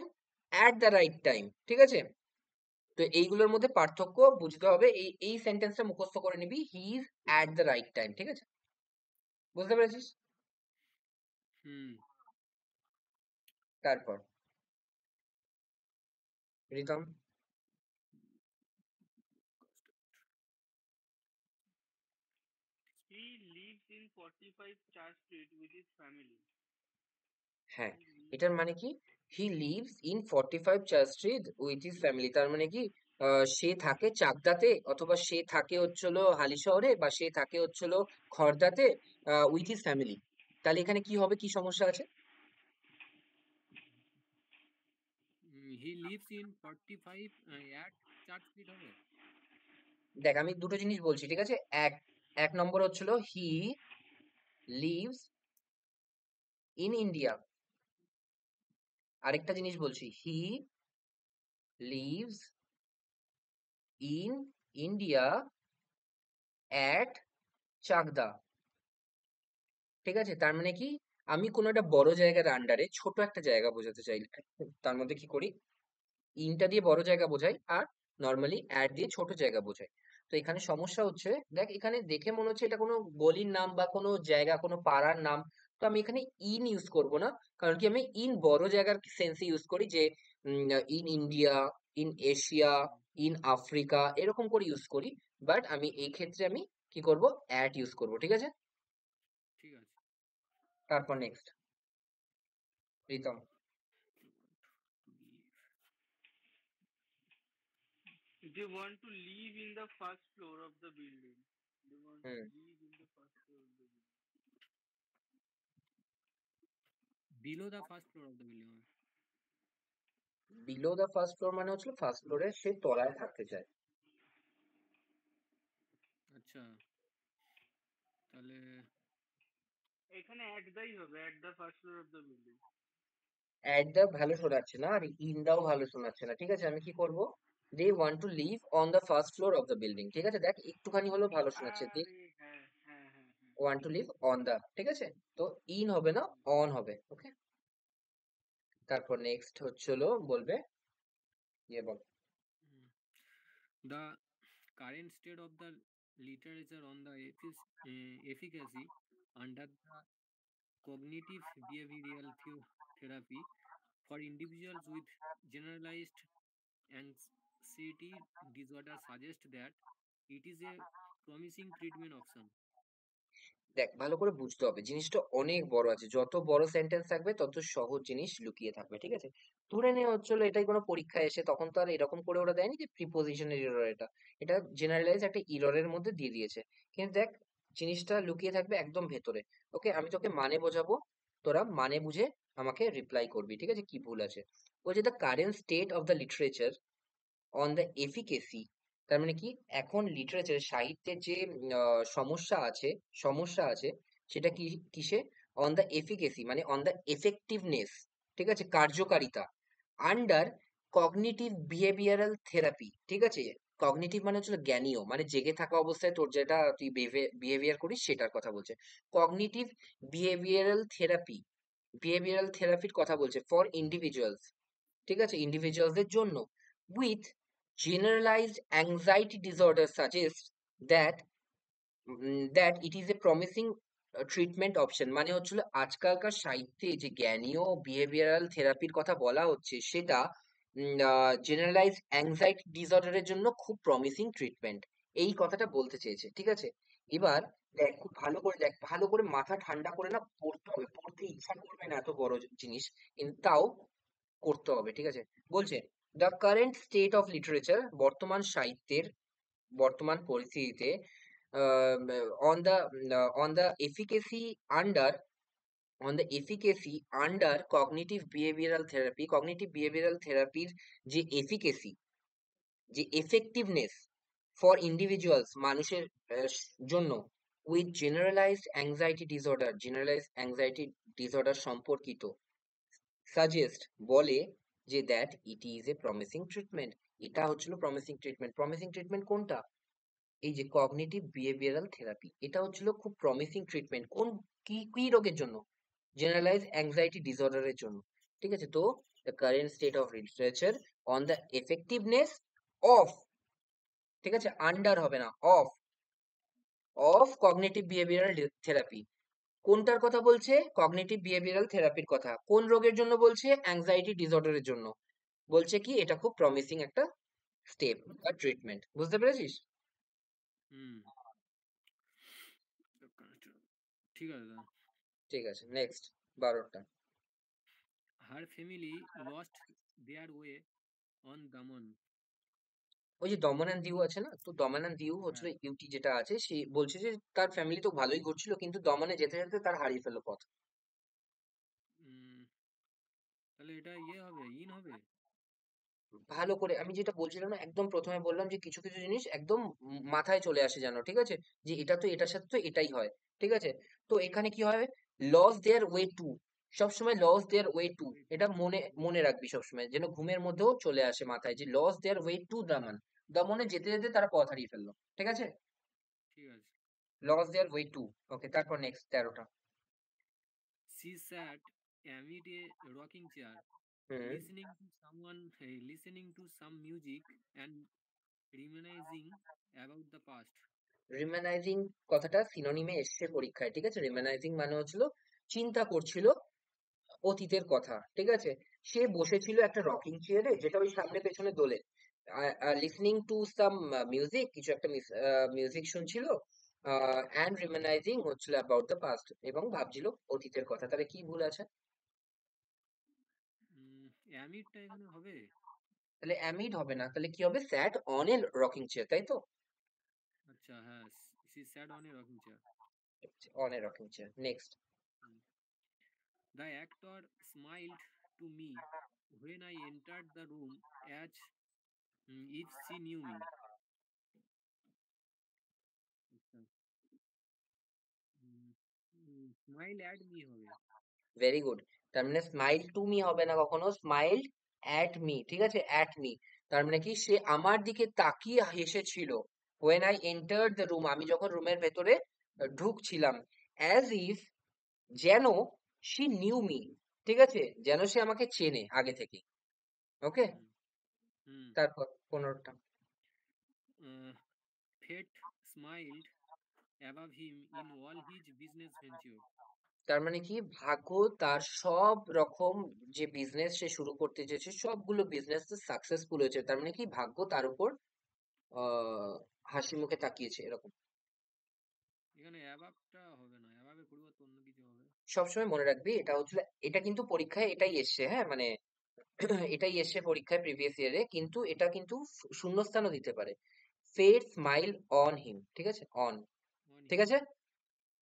at the right time, ঠিক আছে? তো এইগুলোর মধ্যে পার্থক্য বুঝতে হবে, এই এই সেন্টেন্সটা মুখস্থ করে নিবি, he is at the right time, ঠিক আছে? বুঝতে পেরেছিস? হুম। তারপর Ritam. He lives in 45 Church Street with his family. হ্যাঁ, He এটার lives. মানে কি? হি lives in 45 church street with his family, তার মানে কি সে থাকে চাকদাতে, অথবা সে থাকে হচ্ছিল হালিশহরে, বা সে থাকে হচ্ছিল খড়দাতে, উইথ হিজ ফ্যামিলি। তাহলে এখানে কি হবে, কি সমস্যা আছে? হি lives in 45 at church street হবে। দেখ, আমি দুটো জিনিস বলছি, ঠিক আছে? এক এক নম্বর হচ্ছিল হি লিভস ইন ইন্ডিয়া, আরেকটা জিনিস বলছি, he lives in India at Chakdah, ঠিক আছে? তার মানে কি, আমি কোনো একটা বড় জায়গার আন্ডারে ছোট একটা জায়গা বোঝাতে চাই, তার মধ্যে কি করি, ইনটা দিয়ে বড় জায়গা বোঝাই, আর নর্মালি অ্যাড দিয়ে ছোট জায়গা বোঝাই। তো এখানে সমস্যা হচ্ছে, দেখ এখানে দেখে মনে হচ্ছে এটা কোনো গলির নাম বা কোনো জায়গা, কোনো পাড়ার নাম। তো আমি এখানে ইন ইউজ করব না, কারণ কি আমি ইন বড় জায়গার সেন্সে ইউজ করি, যে in India, in Asia, in Africa, এরকম করে ইউজ করি। বাট আমি এই ক্ষেত্রে আমি কি করব, অ্যাট ইউজ করব, ঠিক আছে? ঠিক আছে। তারপর next Pritam. They want to live in the first floor of the building. They want to hmm, live in the first floor of the building. Below the first floor of the building. Below the first floor মানে হচ্ছে ফার্স্ট ফ্লোরে সে তলায় থাকতে চায়। আচ্ছা, তাহলে এখানে at দাই হবে, at the first floor of the building. At the ভালো শোনাচ্ছে না, আর ইন দাও ভালো শোনাচ্ছে না, ঠিক আছে? আমি কি করব, they want to live on the first floor of the building, ঠিক আছে? দেখ একটুখানি হলেও ভালো শোনাচ্ছে, দে আরে হ্যাঁ হ্যাঁ হ্যাঁ হ্যাঁ। Want to live on the, ঠিক আছে? তো ইন হবে না, অন হবে, ওকে? তারপর নেক্সট হচ্ছিল, বলবে, ইয়ে বল। the current state of the literature on the efficacy under the cognitive behavioral therapy for individuals with generalized anxiety disorder suggests that it is a promising treatment option. দেখ, ভালো করে বুঝতে হবে, জিনিসটা অনেক বড় আছে, যত বড় সেন্টেন্স থাকবে তত সহজ জিনিস লুকিয়ে থাকবে, ঠিক আছে? ধরে নেওয়া হচ্ছিল এটাই কোনো পরীক্ষায় এসে, তখন তো আর এরকম করে ওরা দেয়নি যে প্রিপোজিশনের এরর, এটা এটা জেনারেলাইজ একটা ইররের মধ্যে দিয়ে দিয়েছে। কিন্তু দেখ, জিনিসটা লুকিয়ে থাকবে একদম ভেতরে। ওকে, আমি তোকে মানে বোঝাবো, তোরা মানে বুঝে আমাকে রিপ্লাই করবি, ঠিক আছে, কি ভুল আছে। বলছে the current state of the literature on the efficacy, তার মানে কি, এখন লিটারেচার সাহিত্যের যে সমস্যা আছে সেটা কি, কিসে, অন দ্য এফিকেসি মানে অন দ্য এফেক্টিভনেস, ঠিক আছে, কার্যকারিতা, আন্ডার কগনিটিভ বিহেভিয়ারাল থেরাপি, ঠিক আছে? কগনিটিভ মানে হচ্ছে জ্ঞানীয়, মানে জেগে থাকা অবস্থায় তোর যেটা তুই বিহেভিয়ার করিস সেটার কথা বলছে। কগনিটিভ বিহেভিয়ারাল থেরাপি, বিহেভিয়ারাল থেরাপির কথা বলছে ফর ইন্ডিভিজুয়ালস, ঠিক আছে, ইন্ডিভিজুয়ালসদের জন্য, with generalized anxiety disorder suggests that that it is a promising treatment option, মানে হচ্ছিল আজকালকার সাহিত্যে যে জ্ঞানীয় বিহেভিয়ারাল থেরাপির কথা বলা হচ্ছে, সেটা জেনারেলাইজ অ্যাংজাইটি ডিসঅর্ডারের জন্য খুব প্রমিসিং ট্রিটমেন্ট, এই কথাটা বলতে চেয়েছে, ঠিক আছে? এবার দেখ খুব ভালো করে দেখ, ভালো করে মাথা ঠান্ডা করে না পড়তে হবে, পড়তে ইচ্ছা করবে না এত বড় জিনিস, কিন্তু তাও করতে হবে, ঠিক আছে? বলছে the current state of literature, বর্তমান সাহিত্যের বর্তমান পরিস্থিতিতে on the on the efficacy under on the efficacy under cognitive behavioural therapy, cognitive behavioural থেরাপির যে এফিকেসি, যে এফেক্টিভনেস ফর ইন্ডিভিজুয়ালস, মানুষের জন্য, with generalised anxiety disorder, generalised anxiety disorder সম্পর্কিত, সাজেস্ট বলে যে that it is a promising treatment. এটা হচ্ছিল প্রমিসিং ট্রিটমেন্ট। প্রমিসিং ট্রিটমেন্ট কোনটা? এই যে কগনিটিভ বিহেভিয়ারাল থেরাপি, এটা হচ্ছিল খুব প্রমিসিং ট্রিটমেন্ট। কোন, কি কি রোগের জন্য? জেনারেলাইজ অ্যাংজাইটি ডিসঅর্ডারের জন্য, ঠিক আছে? তো the current state of literature on the effectiveness of, ঠিক আছে, আন্ডার হবে না, of, of cognitive behavioural therapy. কোনটার কথা বলছে? কগনিটিভ বিহেভিয়ারাল থেরাপির কথা। কোন রোগের জন্য বলছে? অ্যাংজাইটি ডিসঅর্ডারের জন্য। বলছে কি এটা খুব প্রমিসিং একটা স্টেপ বা ট্রিটমেন্ট। বুঝতে পেরেছিস? হুম, ঠিক আছে দাদা। ঠিক আছে, নেক্সট 12টা। Her family lost their way on Daman. ওই যে দমন অ্যান্ড দিউ আছে না, তো দমন অ্যান্ড দিউ হচ্ছিল হ্যাঁ। ইউটি যেটা আছে, সে বলছে যে তার ফ্যামিলি তো ভালোই ঘুরছিল, কিন্তু দমনে যেতে যেতে তার হারিয়ে ফেললো পথ। উম, তাহলে এটা ইয়ে হবে, ইন হবে। ভালো করে আমি যেটা বলছিলাম না, একদম প্রথমে বললাম যে কিছু কিছু জিনিস একদম মাথায় চলে আসে যেন, ঠিক আছে? যে এটা তো এটার সাথে তো এটাই হয়, ঠিক আছে? তো এখানে কি হবে? লস দেয়ার ওয়ে টু, সবসময় lost their way to, Wait, এটা মনে মনে রাখবি সবসময়, যেন ঘুমের মধ্যেও চলে আসে মাথায়, যে লস দেয়ার ওয়ে টু দমন, দমনে যেতে যেতে তারা পথ হারিয়ে ফেললো, ঠিক আছে? ঠিক আছে। Loss their way to. Okay, তারপর নেক্সট 13টা। She sat amid a rocking chair, হুম। listening to some music and reminiscing about the past. Reminiscing কথাটা সিনোনিমে এসছে পরীক্ষায়, ঠিক আছে? রিমেনাইজিং মানে হচ্ছিল চিন্তা করছিল অতীতের কথা, ঠিক আছে? সে বসেছিল একটা রকিং চেয়ারে, যেটা ওই সামনে পেছনে দোলে, লিসনিং টু সাম মিউজিক, কিছু একটা মিউজিক শুনছিল, অ্যান্ড রিমেনাইজিং হচ্ছিল অ্যাবাউট দ্য পাস্ট, এবং ভাবছিল অতীতের কথা। তাহলে কি ভুল আছে? অ্যামিডটা এখানে হবে। তাহলে অ্যামিড হবে না, তাহলে কি হবে? Sat on a rocking chair, তাই তো? আচ্ছা, হ্যাঁ, she sat on a rocking chair. On a rocking chair. Next. Hmm. The actor smiled to me when I entered the room as if she knew me. আচ্ছা, smile at me হবে। Very good. তার মানে স্মাইল টু মি হবে না কখনো, স্মাইল অ্যাট মি, ঠিক আছে? অ্যাট মি, তার মানে কি সে আমার দিকে তাকিয়ে হেসেছিল। When I entered the room, আমি যখন রুমের ভেতরে ঢুকছিলাম, অ্যাজ ইফ, যেন, শি নিউ মি, ঠিক আছে, যেন সে আমাকে চেনে আগে থেকে। ওকে, হুম হুম তারপর 15টা। Fate smiled above him in all his business venture. তার মানে কি ভাগ্য তার সব রকম যে বিজনেস সে শুরু করতে চেয়েছে, সবগুলো বিজনেস সাকসেসফুল হয়েছে, তার মানে কি ভাগ্য তার উপর আহ হাসি মুখে তাকিয়েছে, এরকম। এখানে অ্যাবাবটা হবে না, অ্যাবাবের পরিবর্তে অন্য কিছু হবে। সবসময় মনে রাখবি এটা হচ্ছে, এটা কিন্তু পরীক্ষায় এটাই এসছে, হ্যাঁ, মানে এটাই এসছে পরীক্ষায় প্রিভিয়াস ইয়ারে, কিন্তু এটা কিন্তু শূন্যস্থানও দিতে পারে। ফেট স্মাইল অন হিম, ঠিক আছে? অন, অন ঠিক হিম। আছে?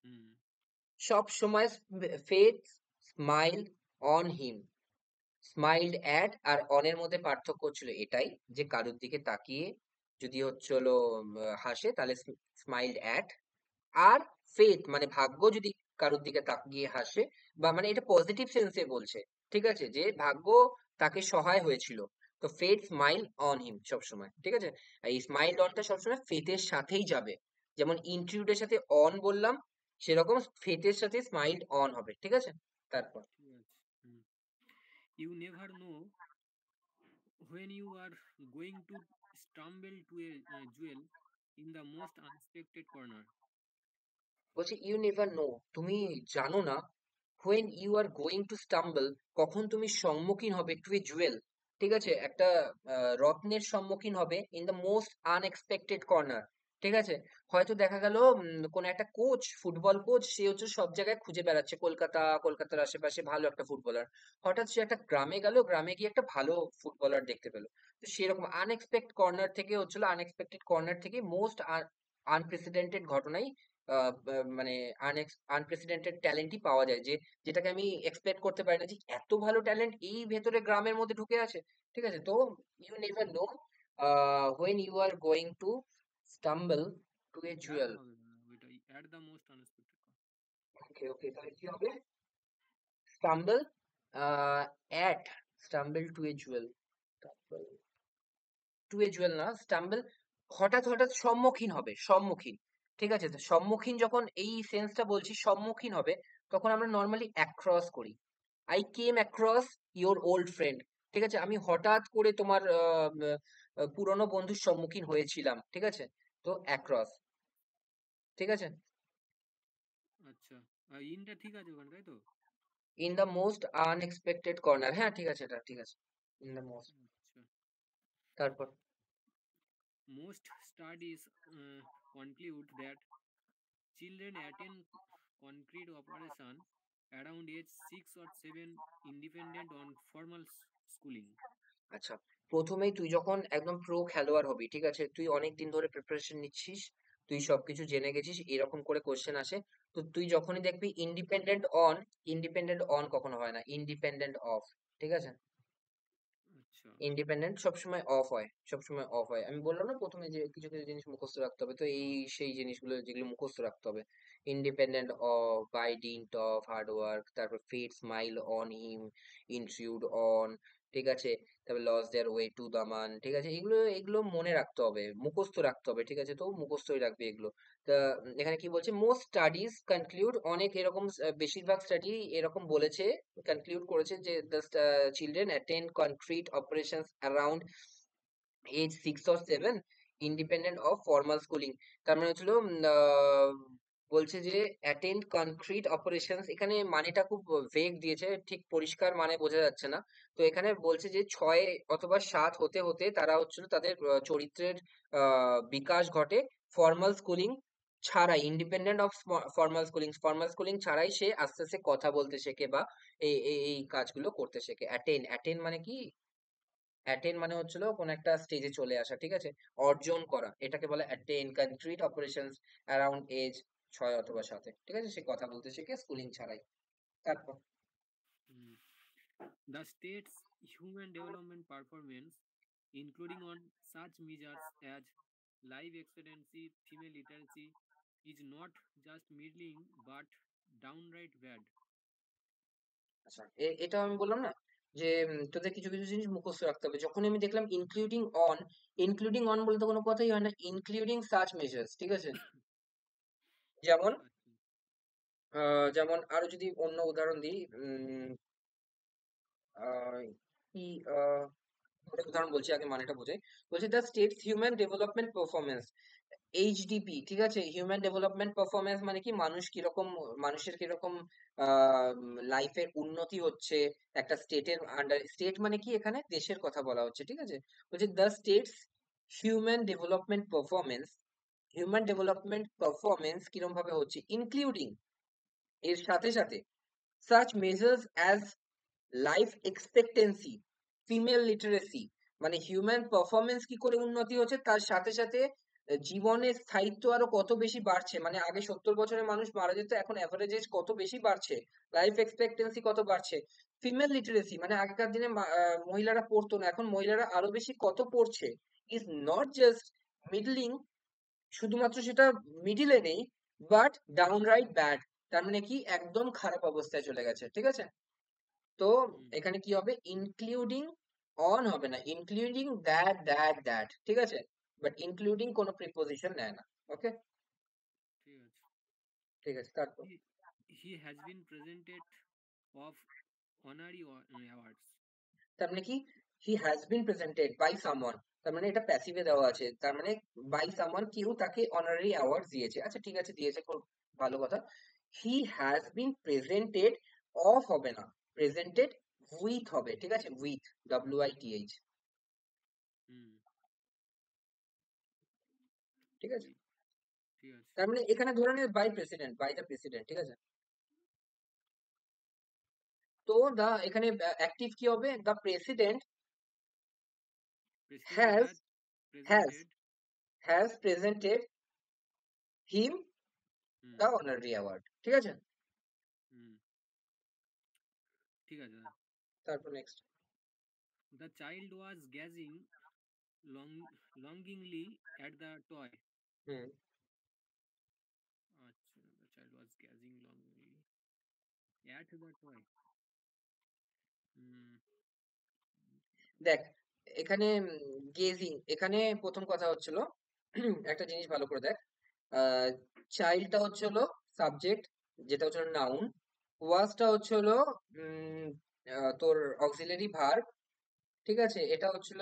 হুম সব সময় fate smile on him, smiled at আর অনের মধ্যে পার্থক্য ছিল এটাই, যে কারোর দিকে তাকিয়ে যদি হচ্ছে হলো হাসে, তাহলে স্মাইলড অ্যাট। আর ফেথ মানে ভাগ্য যদি কারোর দিকে তাকিয়ে হাসে, বা মানে এটা পজিটিভ সেন্সে বলছে, ঠিক আছে, যে ভাগ্য তাকে সহায় হয়েছিল। তো ফেথ স্মাইল অন হিম সবসময়, ঠিক আছে? আর এই স্মাইল অনটা সবসময় ফেথের সাথেই যাবে, যেমন ইনক্লুডের সাথে অন বললাম, সেরকম ফেথের সাথে স্মাইল অন হবে, ঠিক আছে? তারপর ঠিক আছে। হুম You never know when you are going to stumble to a jewel in the most unexpected corner. বলছে ইউ নেভার নো, তুমি জানো না, when you are going to stumble, কখন তুমি সম্মুখীন হবে টু এ জুয়েল, ঠিক আছে, একটা রত্নের সম্মুখীন হবে, in the most unexpected corner, ঠিক আছে? হয়তো দেখা গেল কোন একটা কোচ, ফুটবল কোচ, সে হচ্ছে সব জায়গায় খুঁজে বেড়াচ্ছে, কলকাতার আশেপাশে ভালো একটা ফুটবলার। হঠাৎ সে একটা গ্রামে গেল, গ্রামে গিয়ে একটা ভালো ফুটবলার দেখতে পেলো। তো সেরকম আনএক্সপেক্টেড কর্নার থেকে মোস্ট আনপ্রেসিডেন্টেড ঘটনাই মানে আনপ্রেসিডেন্টেড ট্যালেন্টই পাওয়া যায়, যেটাকে আমি এক্সপেক্ট করতে পারি না যে এত ভালো ট্যালেন্ট এই ভেতরে গ্রামের মধ্যে ঢুকে আছে। ঠিক আছে? তো you never know when you are going to stumble to a add jewel. হবে না ওইটাই, at the most unexpected. Okay, okay, তাহলে কি হবে? stumble at stumble to a jewel. stumble to a jewel না, stumble হঠাৎ হঠাৎ সম্মুখীন হবে, সম্মুখীন। ঠিক আছে? তো সম্মুখীন যখন এই সেন্সটা বলছি, সম্মুখীন হবে, তখন আমরা নর্মালি অ্যাক্রস করি। I came across your old friend. ঠিক আছে? আমি হঠাৎ করে তোমার পুরনো বন্ধুর সম্মুখীন হয়েছিলাম। ঠিক আছে? তো অ্যাক্রস। ঠিক আছে? আচ্ছা, আর ইনটা ঠিক আছে ওখানে, তাই তো? In the most unexpected corner, হ্যাঁ ঠিক আছে, এটা ঠিক আছে। ইন দ্য মোস্ট, আচ্ছা। তারপর Most studies conclude that children attend concrete operation around age 6 or 7 independent on formal schooling. আচ্ছা, প্রথমেই তুই যখন একদম প্রো খেলোয়াড় হবি, ঠিক আছে, তুই অনেক দিন ধরে প্রিপারেশন নিচ্ছিস, তুই সবকিছু জেনে গেছিস, এরকম করে কোশ্চেন আসে। তো তুই যখনই দেখবি ইন্ডিপেন্ডেন্ট অন কখনো হয় না, ইন্ডিপেন্ডেন্ট অফ। ঠিক আছে? আচ্ছা। ইন্ডিপেন্ডেন্ট সবসময় অফ হয়, সবসময় অফ হয়। আমি বললাম না প্রথমে যে কিছু কিছু জিনিস মুখস্থ রাখতে হবে, তো এই সেই জিনিসগুলো যেগুলো মুখস্থ রাখতে হবে। Independent of, by dint of hard work, তারপর fate smile on him, intrude on. ঠিক আছে? তারপর loss their way to the man. ঠিক আছে? এগুলো এগুলো মনে রাখতে হবে, মুখস্থ রাখতে হবে। ঠিক আছে? তো মুখস্থই রাখবি এগুলো। তা এখানে কি বলছে? মোস্ট স্টাডিজ কনক্লুড, অনেক এরকম বেশিরভাগ স্টাডি এরকম বলেছে, কনক্লুড করেছে যে the children attend concrete operations around age 6 or 7 independent of formal schooling. তার মানে হচ্ছিল বলছে যে অ্যাটেন্ড কনক্রিট অপারেশনস, এখানে মানেটা খুব ভেগ দিয়েছে, ঠিক পরিষ্কার মানে বোঝা যাচ্ছে না। তো এখানে বলছে যে 6 অথবা 7 হতে হতে তারা হচ্ছিল তাদের চরিত্রের বিকাশ ঘটে ফর্মাল স্কুলিং ছাড়াই, ইন্ডিপেন্ডেন্ট অফ ফর্মাল স্কুলিং ছাড়াই সে আস্তে আস্তে কথা বলতে শেখে বা এই কাজগুলো করতে শেখে। অ্যাটেন মানে কি? অ্যাটেন মানে হচ্ছিল কোন একটা স্টেজে চলে আসা। ঠিক আছে? অর্জন করা, এটাকে বলে attain concrete operations around age 6 অথবা 7-এ। ঠিক আছে? সে কথা বলতে শেখে স্কুলিং ছাড়াই। তারপর Hmm. The state's human development performance, including on such measures as life expectancy, female literacy, is not just middling but downright bad. আচ্ছা, এটা আমি বললাম না যে তোদের কিছু কিছু জিনিস মুখস্থ রাখতে হবে। যখন আমি দেখলাম ইনক্লুডিং অন বলতে কোনো কথাই হয় না, ইনক্লুডিং সাচ মেজার্স। ঠিক আছে? যেমন আচ্ছা। যেমন আরো যদি অন্য উদাহরণ দিই, আহ, কি একটা উদাহরণ বলছি, আগে মানেটা বোঝাই। বলছে the states human development performance, HDP. ঠিক আছে? হিউম্যান ডেভেলপমেন্ট পারফরমেন্স মানে কি, মানুষের কিরকম লাইফের উন্নতি হচ্ছে একটা স্টেটের আন্ডার। স্টেট মানে কি, এখানে দেশের কথা বলা হচ্ছে। ঠিক আছে? বলছে the states human development performance, human development performance কিরকম ভাবে হচ্ছে, ইনক্লুডিং, এর সাথে সাথে, such measures as life expectancy, female literacy. মানে হিউম্যান পারফরমেন্স কি করে উন্নতি হচ্ছে, তার সাথে সাথে জীবনের স্থায়িত্ব আরো কত বেশি বাড়ছে। মানে আগে 70 বছরের মানুষ মারা যেত, এখন অ্যাভারেজ এজ কত বেশি বাড়ছে, লাইফ এক্সপেক্টেন্সি কত বাড়ছে। ফিমেল লিটারেসি মানে আগেকার দিনে মহিলারা পড়তো না, এখন মহিলারা আরো বেশি কত পড়ছে। ইজ নট জাস্ট মিডলিং, শুধুমাত্র সেটা মিডিলে নেই, বাট ডাউনরাইট ব্যাড, তার মানে কি একদম খারাপ অবস্থায় চলে গেছে। ঠিক আছে? তো হুম। এখানে কি হবে, ইনক্লুডিং অন হবে না, ইনক্লুডিং দ্যাট। ঠিক আছে? বাট ইনক্লুডিং কোনো প্রিপোজিশন নেয় না। ওকে, ঠিক আছে। ঠিক আছে, তারপর He, he has been presented of honorary awards. তার মানে কি, he has been presented by someone, তার মানে এটা প্যাসিভে দেওয়া আছে, তার মানে বাই সামওয়ান, কেউ তাকে অনারারি অ্যাওয়ার্ড দিয়েছে। আচ্ছা ঠিক আছে, দিয়েছে, খুব ভালো কথা। He has been presented, of হবে না, প্রেজেন্টেড উইথ হবে। ঠিক আছে? With, WITH। হুম। ঠিক আছে? তার মানে এখানে ধরে নে by president, by the president, ঠিক আছে? তো দা এখানে অ্যাক্টিভ কি হবে? The president President has had has presented has presented him hmm the honorary award, ঠিক আছে? হুম ঠিক আছে দাদা। তারপর next. The child was gazing longingly at the toy. হুম। আচ্ছা, the child was gazing longingly at the toy. হুম দেখ এখানে গেজিং, এখানে প্রথম কথা হচ্ছিল একটা জিনিস ভালো করে দেখ। চাইল্ডটা হচ্ছে হলো সাবজেক্ট, যেটা হচ্ছে নাউন। ওয়াজটা হচ্ছে হলো তোর অক্সিলারি ভার্ব, ঠিক আছে? এটা হচ্ছিল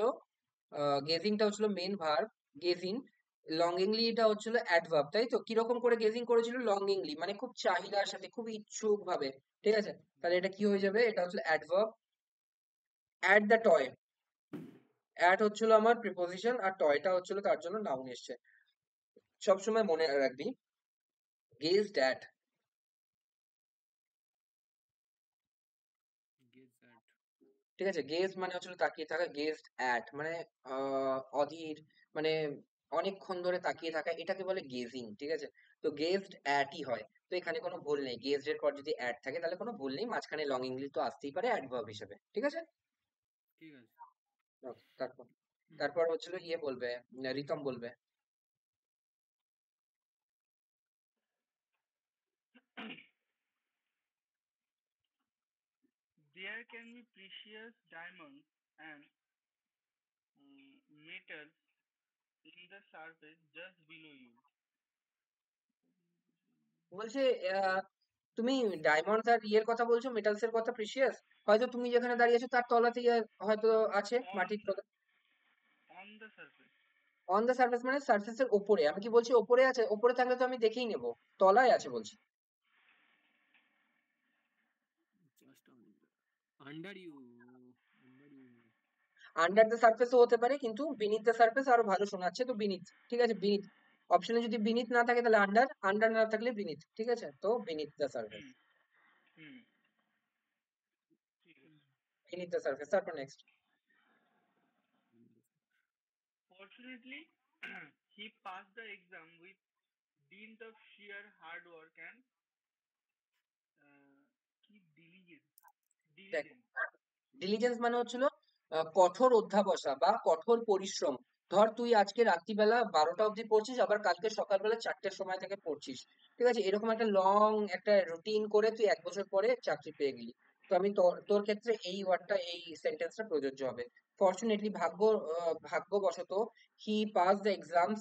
গেজিংটা হচ্ছিল মেন ভার্ব, গেজিং। লঙ্গিংলি এটা হচ্ছিল অ্যাডভার্ব, তাই তো? কিরকম করে গেজিং করেছিল? লঙ্গিংলি মানে খুব চাহিদার সাথে, খুব ইচ্ছুক ভাবে, ঠিক আছে? তাহলে এটা কি হয়ে যাবে? এটা হচ্ছে adverb. At the toy, at হচ্ছিল আমার প্রিপোজিশন, আর টয়টা হচ্ছিল তার জন্য নাউন এসছে। সবসময় মনে রাখবি গেজড অ্যাট, gaze at ঠিক আছে? গেজ মানে হচ্ছিল তাকিয়ে থাকা, গেজড অ্যাট মানে অধীর, মানে অনেকক্ষণ ধরে তাকিয়ে থাকা, এটাকে বলে গেজিং, ঠিক আছে? তো গেজড অ্যাটই হয়। তো এখানে কোনো ভুল নেই, গেজড এর পর যদি অ্যাট থাকে তাহলে কোনো ভুল নেই, মাঝখানে লং ইংলিশ তো আসতেই পারে অ্যাডভার্ব হিসেবে, ঠিক আছে? ঠিক আছে। Okay, তারপর হুম, তারপর হচ্ছিল ইয়ে বলবে, রিতম বলবে। There can be precious diamonds and metals in the surface just below you. বলছে আহ, তুমি ডায়মন্ড আর ইয়ের কথা বলছো, মেটালস এর কথা, প্রিসিয়াস। হয়তো তুমি যেখানে দাঁড়িয়ে আছো তার তলাতেই হয়তো আছে On মাটির the তলা। on the surface. On the surface মানে সার্ফেসের ওপরে, আমি কি বলছি ওপরে আছে? ওপরে থাকলে তো আমি দেখেই নেবো, তলায় আছে বলছি। just under you, under you. Under the সার্ফেসও হতে পারে, কিন্তু বিনিথ দ্য সার্ফেস আরো ভালো শোনাচ্ছে, তো বিনিথ, ঠিক আছে? বিনিথ অপশনে যদি বিনিথ না থাকে তাহলে আন্ডার, আন্ডার না থাকলে বিনিথ, ঠিক আছে? তো beneath the surface, Hmm. Hmm. ঠিক আছে। Beneath the surface. তারপর next. Fortunately, he passed the exam with dint of sheer hard work and কি diligence. দেখ Diligence. ডিলিজেন্স মানে হচ্ছিল কঠোর অধ্যাবসা বা কঠোর পরিশ্রম। ধর তুই আজকে রাত্রিবেলা 12টা অবধি পড়ছিস, আবার কালকে সকালবেলা 4টের সময় থেকে পড়ছিস, ঠিক আছে? এরকম একটা লং একটা রুটিন করে তুই 1 বছর পরে চাকরি পেয়ে গেলি। তো আমি তোর তোর ক্ষেত্রে এই ওয়ার্ডটা, এই সেন্টেন্সটা প্রযোজ্য হবে। ফরচুনেটলি ভাগ্যবশত হি পাস দ্য এক্সামস,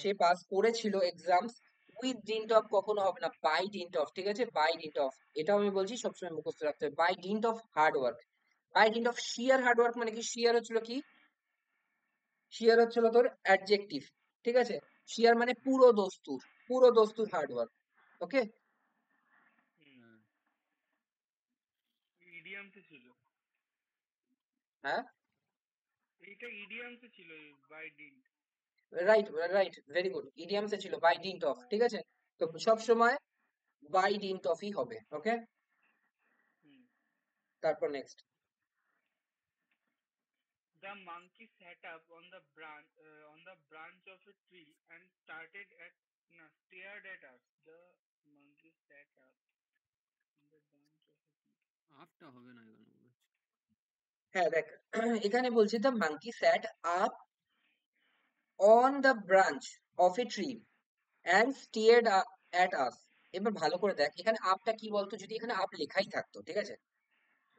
সে পাস করেছিল এক্সামস উইথ ডিন্ট অফ, কখনো হবে না বাই ডিন্ট অফ, ঠিক আছে? বাই ডিন্ট অফ, এটাও আমি বলছি সবসময় মুখস্থ রাখতে হবে, by dint of hard work. By dint of sheer hard work মানে কি? শিয়ার হচ্ছিল কি? শিয়ার হচ্ছিল তোর অ্যাডজেক্টিভ, ঠিক আছে? শিয়ার মানে পুরো দস্তুর, পুরো দস্তুর হার্ড ওয়ার্ক। ওকে? হুম। ইডিয়ামসে ছিল। হ্যাঁ, এইটা ইডিয়ামসে ছিল by dint. Right right, very good. ইডিয়ামসে ছিল বাই ডিন্ট অফ, ঠিক আছে? তো সব সময় বাই ডিন্ট অফই হবে, ওকে? হুম। তারপর next. The monkey sat up on the branch of a tree and started at no, stared at us. The monkey sat up on the branch of a tree. আপটা হবে না এখানে মনে হচ্ছে। হ্যাঁ দেখ, এখানে বলছি the monkey sat up on the branch of a tree and stared at us. এবার ভালো করে দেখ এখানে আপটা কি বলতো, যদি এখানে আপ লেখাই থাকতো, ঠিক আছে?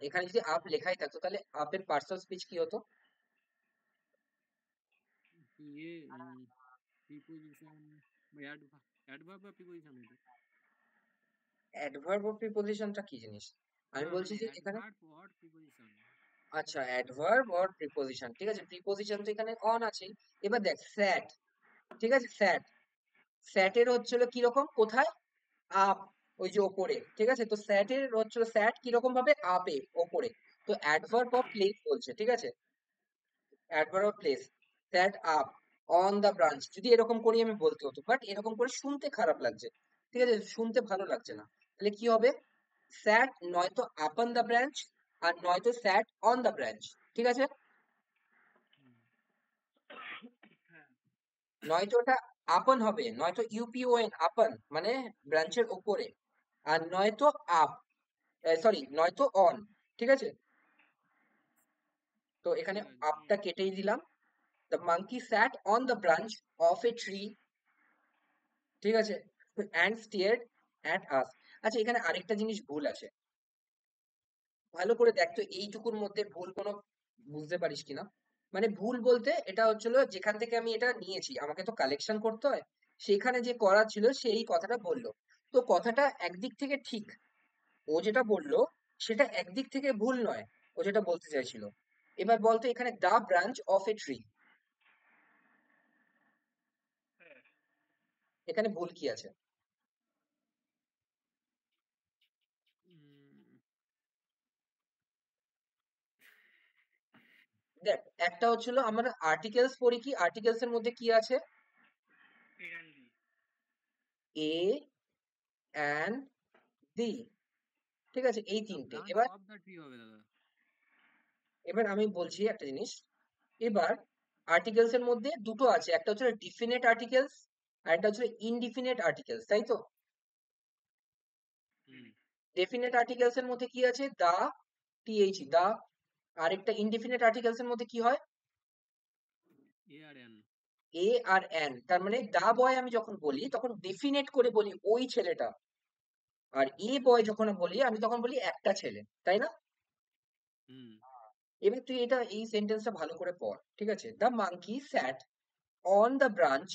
এখানে যদি আপ লেখাই থাকতো তাহলে আপের পার্সোনাল স্পিচ কি হতো? ইয়ে প্রিপোজিশন বা অ্যাডভার্ব বা প্রিপোজিশন হতো। অ্যাডভার্ব অফ প্রিপোজিশনটা কি জিনিস? আমি না বলছি মানে যে এখানে, অ্যাডভার্ব অর প্রিপোজিশন। আচ্ছা অ্যাডভার্ব অর প্রিপোজিশন, ঠিক আছে? প্রিপোজিশন তো এখানে অন আছেই। এবার দেখ স্যাট, ঠিক আছে? স্যাট, স্যাটের হচ্ছিল কিরকম, কোথায়? আপ, ওই যে ওপরে, ঠিক আছে? তো স্যাটের হচ্ছিল স্যাট কিরকম ভাবে? আপে, ওপরে। তো অ্যাডভার্ব অফ প্লেস বলছে, ঠিক আছে? Adverb of place, sat up, on the branch, যদি এরকম করি আমি বলতে হতো, বাট এরকম করে শুনতে খারাপ লাগছে, ঠিক আছে, শুনতে ভালো লাগছে না। তাহলে কি হবে? স্যাট নয়তো আপন দ্য ব্রাঞ্চ, আর নয়তো স্যাট অন দ্য ব্রাঞ্চ, ঠিক আছে। হ্যাঁ। নয়তো ওটা আপন হবে, নয়তো ইউপিওএন আপন মানে ব্রাঞ্চের ওপরে, আর নয়তো আপ, সরি নয়তো অন, ঠিক আছে। তো এখানে ঠিক আছে। আপটা কেটেই দিলাম। The monkey sat on the branch of a tree, ঠিক আছে, অ্যান্ড স্টিয়ার্ড অ্যাট আস। আচ্ছা, এখানে আরেকটা জিনিস ভুল আছে, ভালো করে দেখ তো এইটুকুর মধ্যে ভুল কোনো বুঝতে পারিস কিনা। মানে ভুল বলতে এটা হচ্ছিল, যেখান থেকে আমি এটা নিয়েছি আমাকে তো কালেকশন করতে হয়, সেখানে যে করা ছিল সেই কথাটা বললো। তো কথাটা একদিক থেকে ঠিক, ও যেটা বললো সেটা একদিক থেকে ভুল নয়, ও যেটা বলতে চাইছিল। এবার বলতো এখানে দা ব্রাঞ্চ অফ এ ট্রি, হ্যাঁ। এখানে ভুল কি আছে? উম, দেখ, একটা হচ্ছিল আমরা আর্টিকেলস পড়ি, কি আর্টিকেলস এর মধ্যে কি আছে? এখানে এ অ্যান্ড দি, ঠিক আছে, এই দ্য তিনটে। ব্রাঞ্চ এবার অফ দ্য ট্রি হবে দাদা। এবার আমি বলছি একটা জিনিস। এবার আর্টিকেলস এর মধ্যে দুটো আছে, একটা হচ্ছে ডিফিনেট আর্টিকেলস, আর একটা হচ্ছে ইনডিফিনেট আর্টিকেলস, তাই তো? হুম। ডেফিনেট আর্টিকেলস এর মধ্যে কি আছে? দা, টিএইচ দা। আরেকটা ইনডিফিনেট আর্টিকেলস এর মধ্যে কি হয়? এ আর এন। এ আর এন। তার মানে দা বয় আমি যখন বলি তখন ডেফিনেট করে বলি ওই ছেলেটা, আর এ বয় যখন বলি আমি তখন বলি একটা ছেলে, তাই না? হুম। এবার তুই এটা এই সেন্টেন্সটা ভালো করে পড়, ঠিক আছে। The monkey sat on the branch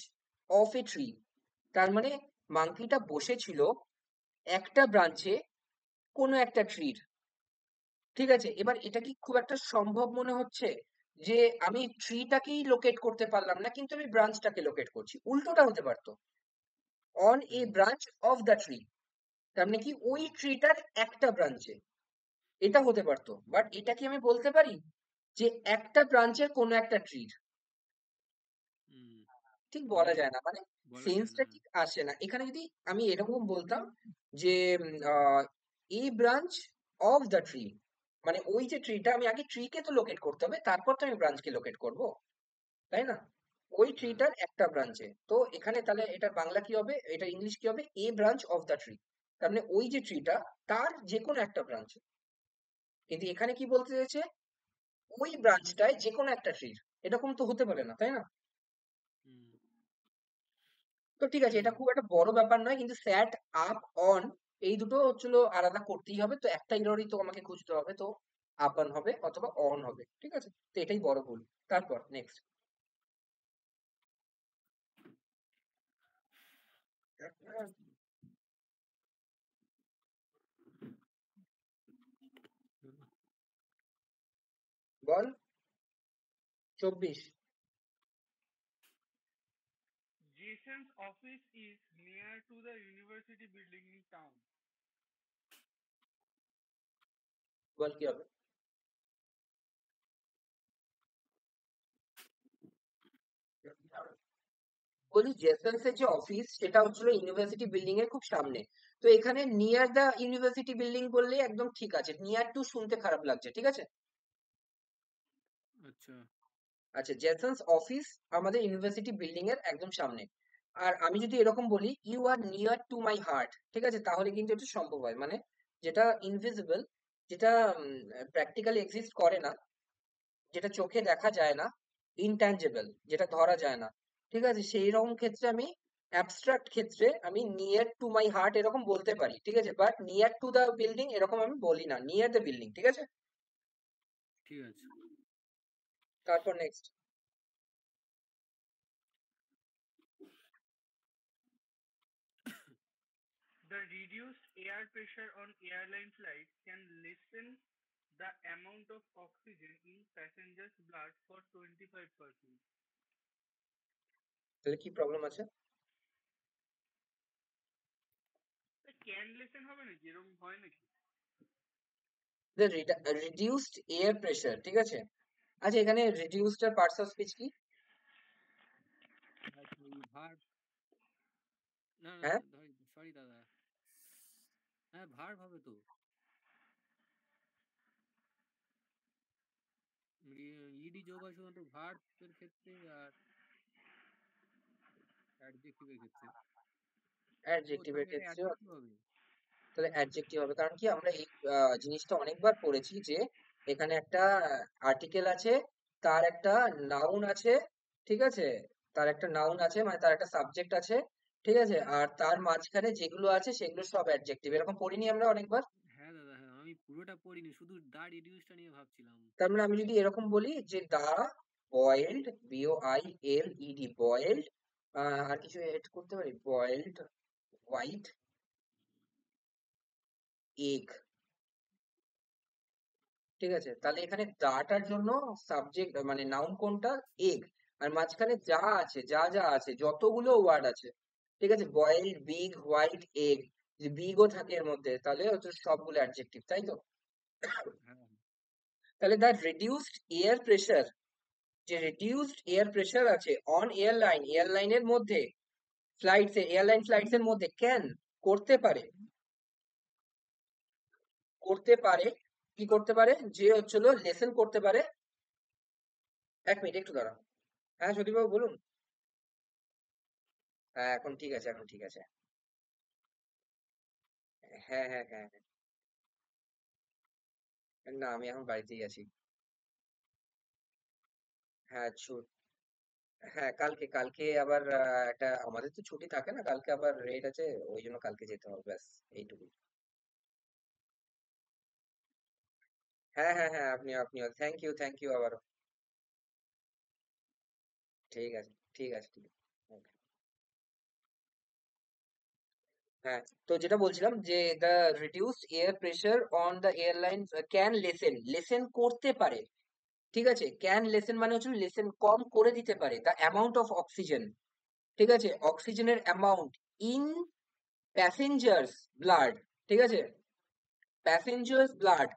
of a tree, তার মানে মাঙ্কিটা বসেছিল একটা ব্রাঞ্চে কোনো একটা ট্রির, ঠিক আছে। এবার এটা কি খুব একটা সম্ভব মনে হচ্ছে যে আমি ট্রিটাকেই লোকেট করতে পারলাম না কিন্তু আমি ব্রাঞ্চটাকে লোকেট করছি? উল্টোটা হতে পারতো, on a hmm. Branch of the tree, তার মানে কি ওই হুম। ট্রিটার একটা ব্রাঞ্চে, এটা হতে পারতো। বাট এটা কি আমি বলতে পারি যে একটা ব্রাঞ্চের কোনো একটা ট্রির? হুম। ঠিক মানে বলা যায় না, মানে বলা যায় সেন্সটা না। ঠিক আসে না। এখানে যদি আমি এরকম বলতাম যে এই ব্রাঞ্চ অফ দ্য ট্রি, মানে ওই যে ট্রিটা, আমি আগে ট্রিকে তো লোকেট করতে হবে, তারপর তো আমি ব্রাঞ্চকে লোকেট করব, তাই না? ওই হ্যাঁ। ট্রিটার একটা ব্রাঞ্চে, তো এখানে তাহলে এটা বাংলা কি হবে, এটা ইংলিশ কি হবে? এ ব্রাঞ্চ অফ দ্য ট্রি, তার মানে ওই যে ট্রিটা তার যে কোনো একটা ব্রাঞ্চে। কিন্তু এখানে কি বলতে চাইছে? ওই ব্রাঞ্চটায় যে কোনো একটা ট্রির, এরকম তো হতে পারে না, তাই না? হুম। তো ঠিক আছে, এটা খুব একটা বড় ব্যাপার নয়, কিন্তু স্যাট, আপ, অন, এই দুটো হচ্ছিল আলাদা করতেই হবে, তো একটা এররই তো আমাকে খুঁজতে হবে, তো আপ অন হবে অথবা অন হবে, ঠিক আছে। তো এটাই বড় ভুল। তারপর next ball. 24। Jason's office is near to the university building in town. বল কি হবে? বলি জেসন্স এর যে অফিস সেটা হচ্ছিল ইউনিভার্সিটি বিল্ডিং এর খুব সামনে, তো এখানে নিয়ার দা ইউনিভার্সিটি বিল্ডিং বললে একদম ঠিক আছে, নিয়ার টু শুনতে খারাপ লাগছে, ঠিক আছে। আচ্ছা। আচ্ছা, জেসন্স অফিস আমাদের ইউনিভার্সিটি বিল্ডিং এর একদম সামনে। আর আমি যদি এরকম বলি you are near to my heart, ঠিক আছে, তাহলে কিন্তু এটা সম্ভব হয়, মানে যেটা ইনভিজিবল, যেটা প্র্যাকটিক্যালি এক্সিস্ট করে না, যেটা চোখে দেখা যায় না, ইনট্যাঞ্জেবল, যেটা ধরা যায় না, ঠিক আছে, সেই রকম ক্ষেত্রে আমি অ্যাবস্ট্রাক্ট ক্ষেত্রে আমি নিয়ার টু মাই হার্ট এরকম বলতে পারি, ঠিক আছে, but near to the building এরকম আমি বলি না, নিয়ার দ্য বিল্ডিং, ঠিক আছে। ঠিক আছে। তারপর next. The reduced air pressure on airline flights can lessen the amount of oxygen in passengers' blood for 25%. তাহলে কি প্রবলেম আছে? ক্যান লেসেন হবে নাকি, এরকম হয় নাকি? দ্য রিডিউসড এয়ার প্রেশার, ঠিক আছে। আচ্ছা, এখানে রিডিউসড এর পার্টস অফ স্পিচ কি? ভার্ব, না না, হ্যাঁ সরি দাদা, হ্যাঁ ভার্ব হবে তো, ইডি যোগ হয় শুধুমাত্র ভার্বের ক্ষেত্রে আর অ্যাডজেক্টিভের ক্ষেত্রে। ও অ্যাডজেক্টিভের তাহলে এটা ক্ষেত্রে, অ্যাডজেক্টিভ হবে। তাহলে অ্যাডজেক্টিভ হবে। কারণ কি আমরা এই জিনিসটা অনেকবার পড়েছি যে এখানে একটা আর্টিকেল আছে, তার একটা নাউন আছে, ঠিক আছে, তার একটা নাউন আছে মানে তার একটা সাবজেক্ট আছে, ঠিক আছে, আর তার মাঝখানে যেগুলো আছে সেগুলো সব অ্যাডজেক্টিভ, এরকম পড়িনি আমরা অনেকবার? হ্যাঁ দাদা, হ্যাঁ আমি পুরোটা পড়িনি, শুধু দা রিডিউসটা নিয়ে ভাবছিলাম। তার মানে আমি যদি এরকম বলি যে দা বয়েলড, BOILED, বয়েলড, আর কিছু এড করতে পারি, বয়েলড হোয়াইট এগ, ঠিক আছে, তাহলে এখানে দাটার জন্য সাবজেক্ট মানে নাউন কোনটা, এগ, আর মাঝখানে যা আছে, যা যা আছে যতগুলো ওয়ার্ড আছে, ঠিক আছে, বয়েলড, বিগ, হোয়াইট, এগ, যে বিগও থাকে এর মধ্যে, তাহলে হচ্ছে সবগুলো অ্যাডজেক্টিভ, তাই তো? হ্যাঁ তাহলে দ্য রিডিউসড এয়ার প্রেসার, যে রিডিউসড এয়ার প্রেসার আছে অন এয়ারলাইন, এয়ারলাইনের মধ্যে, ফ্লাইটস এ, এয়ারলাইন ফ্লাইটস এর মধ্যে, ক্যান করতে পারে, করতে পারে, কি করতে পারে, যে হচ্ছিল লেসেন করতে পারে, এক মিনিট একটু দাঁড়াও। হ্যাঁ সতীবাবু বলুন। হ্যাঁ এখন ঠিক আছে, এখন ঠিক আছে। হ্যাঁ হ্যাঁ হ্যাঁ হ্যাঁ, না আমি এখন বাড়িতেই আছি। হ্যাঁ হ্যাঁ কালকে, কালকে আবার একটা আমাদের তো ছুটি থাকে না, কালকে আবার রেট আছে, ওই জন্য কালকে যেতে হবে, ব্যাস এইটুকু। হ্যাঁ হ্যাঁ হ্যাঁ, আপনিও থ্যাংক ইউ আবারও। ঠিক আছে ঠিক আছে ঠিক আছে। Okay. হ্যাঁ, তো যেটা বলছিলাম যে the reduced air pressure on the airline can lesson, lesson করতে পারে, ঠিক আছে, ক্যান লেসেন মানে হচ্ছে লেসেন কম করে দিতে পারে দ্য অ্যামাউন্ট অফ অক্সিজেন, ঠিক আছে, অক্সিজেনের অ্যামাউন্ট ইন প্যাসেঞ্জার্স ব্লাড, ঠিক আছে, প্যাসেঞ্জার্স ব্লাড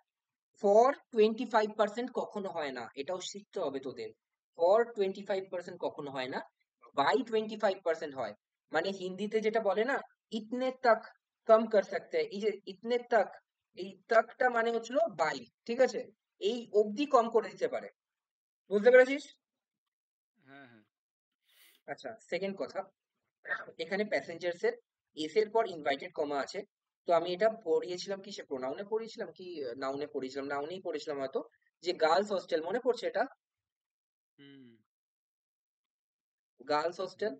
ফর 25% কখনো হয় না, এটাও শিখতে হবে তোদের, ফর 25% কখনো হয় না, বাই 25% হয়, মানে হিন্দিতে যেটা বলে না, ইতনে তক কম কর সকতে হ্যায়, এই যে ইতনে তক, এই তকটা মানে হচ্ছিল বাই, ঠিক আছে, এই অবধি কম করে দিতে পারে, বুঝতে পেরেছিস? হ্যাঁ হ্যাঁ। আচ্ছা সেকেন্ড কথা, এখানে প্যাসেঞ্জার্স এর এস এর পর ইনভাইটেড কমা আছে, তো আমি এটা পড়িয়েছিলাম কি, সে প্রোনাউনে পড়িয়েছিলাম কি নাউনে পড়িয়েছিলাম, নাউনেই পড়েছিলাম হয়তো, যে গার্লস হোস্টেল, মনে পড়ছে এটা, হুম গার্লস হোস্টেল,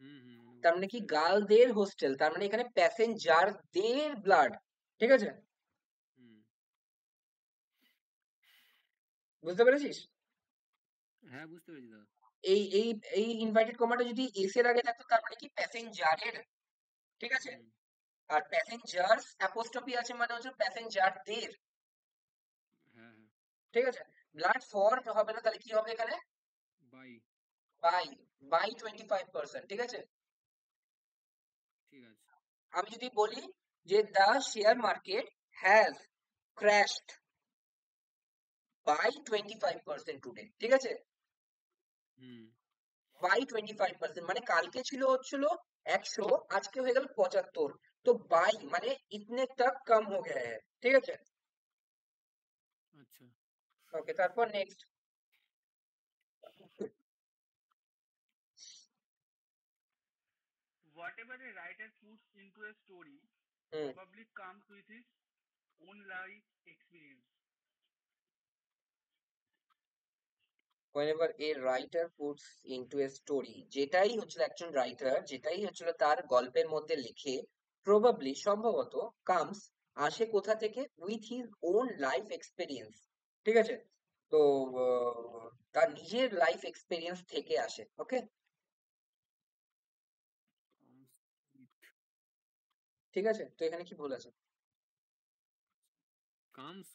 হুম মনে তার মানে কি পড়ছে। গার্লদের হোস্টেল, তার মানে এখানে প্যাসেঞ্জারদের ব্লাড, ঠিক আছে, হুম। বুঝতে পেরেছিস? হ্যাঁ বুঝতে পেরেছি দাদা। এই এই এই ইনভাইটেড কমাটা যদি এস এর আগে থাকতো তার মানে কি প্যাসেঞ্জারের, ঠিক আছে, হুম। আর প্যাসেঞ্জার্স অ্যাপোস্ট্রফি আছে মানে হচ্ছে প্যাসেঞ্জারদের, হ্যাঁ হ্যাঁ। ঠিক আছে, ব্লাড ফর হবে না, তাহলে কি হবে এখানে, বাই। বাই, বাই 25%, ঠিক আছে। ঠিক আছে। আমি যদি বলি যে the share market has crashed by 25% today, ঠিক আছে, হুম। বাই 25%, মানে কালকে ছিল হচ্ছিল 100, আজকে হয়ে গেল 75, তো বাই মানে ইতনে তক কম হো গয়া হ্যায়, ঠিক আছে। আচ্ছা। ওকে তারপর next. Whatever a writer puts into a story hmm, probably comes with his own life experience. whenever a writer puts into a story, যেটাই হচ্ছিল একজন রাইটার, যেটাই হচ্ছিল তার গল্পের মধ্যে লিখে, প্রবাবলি সম্ভবত, কামস আসে কোথা থেকে, with his own life experience, ঠিক আছে, তো তার নিজের লাইফ এক্সপেরিয়েন্স থেকে আসে, ওকে, Comes with, ঠিক আছে, তো এখানে কি ভুল আছে? কামস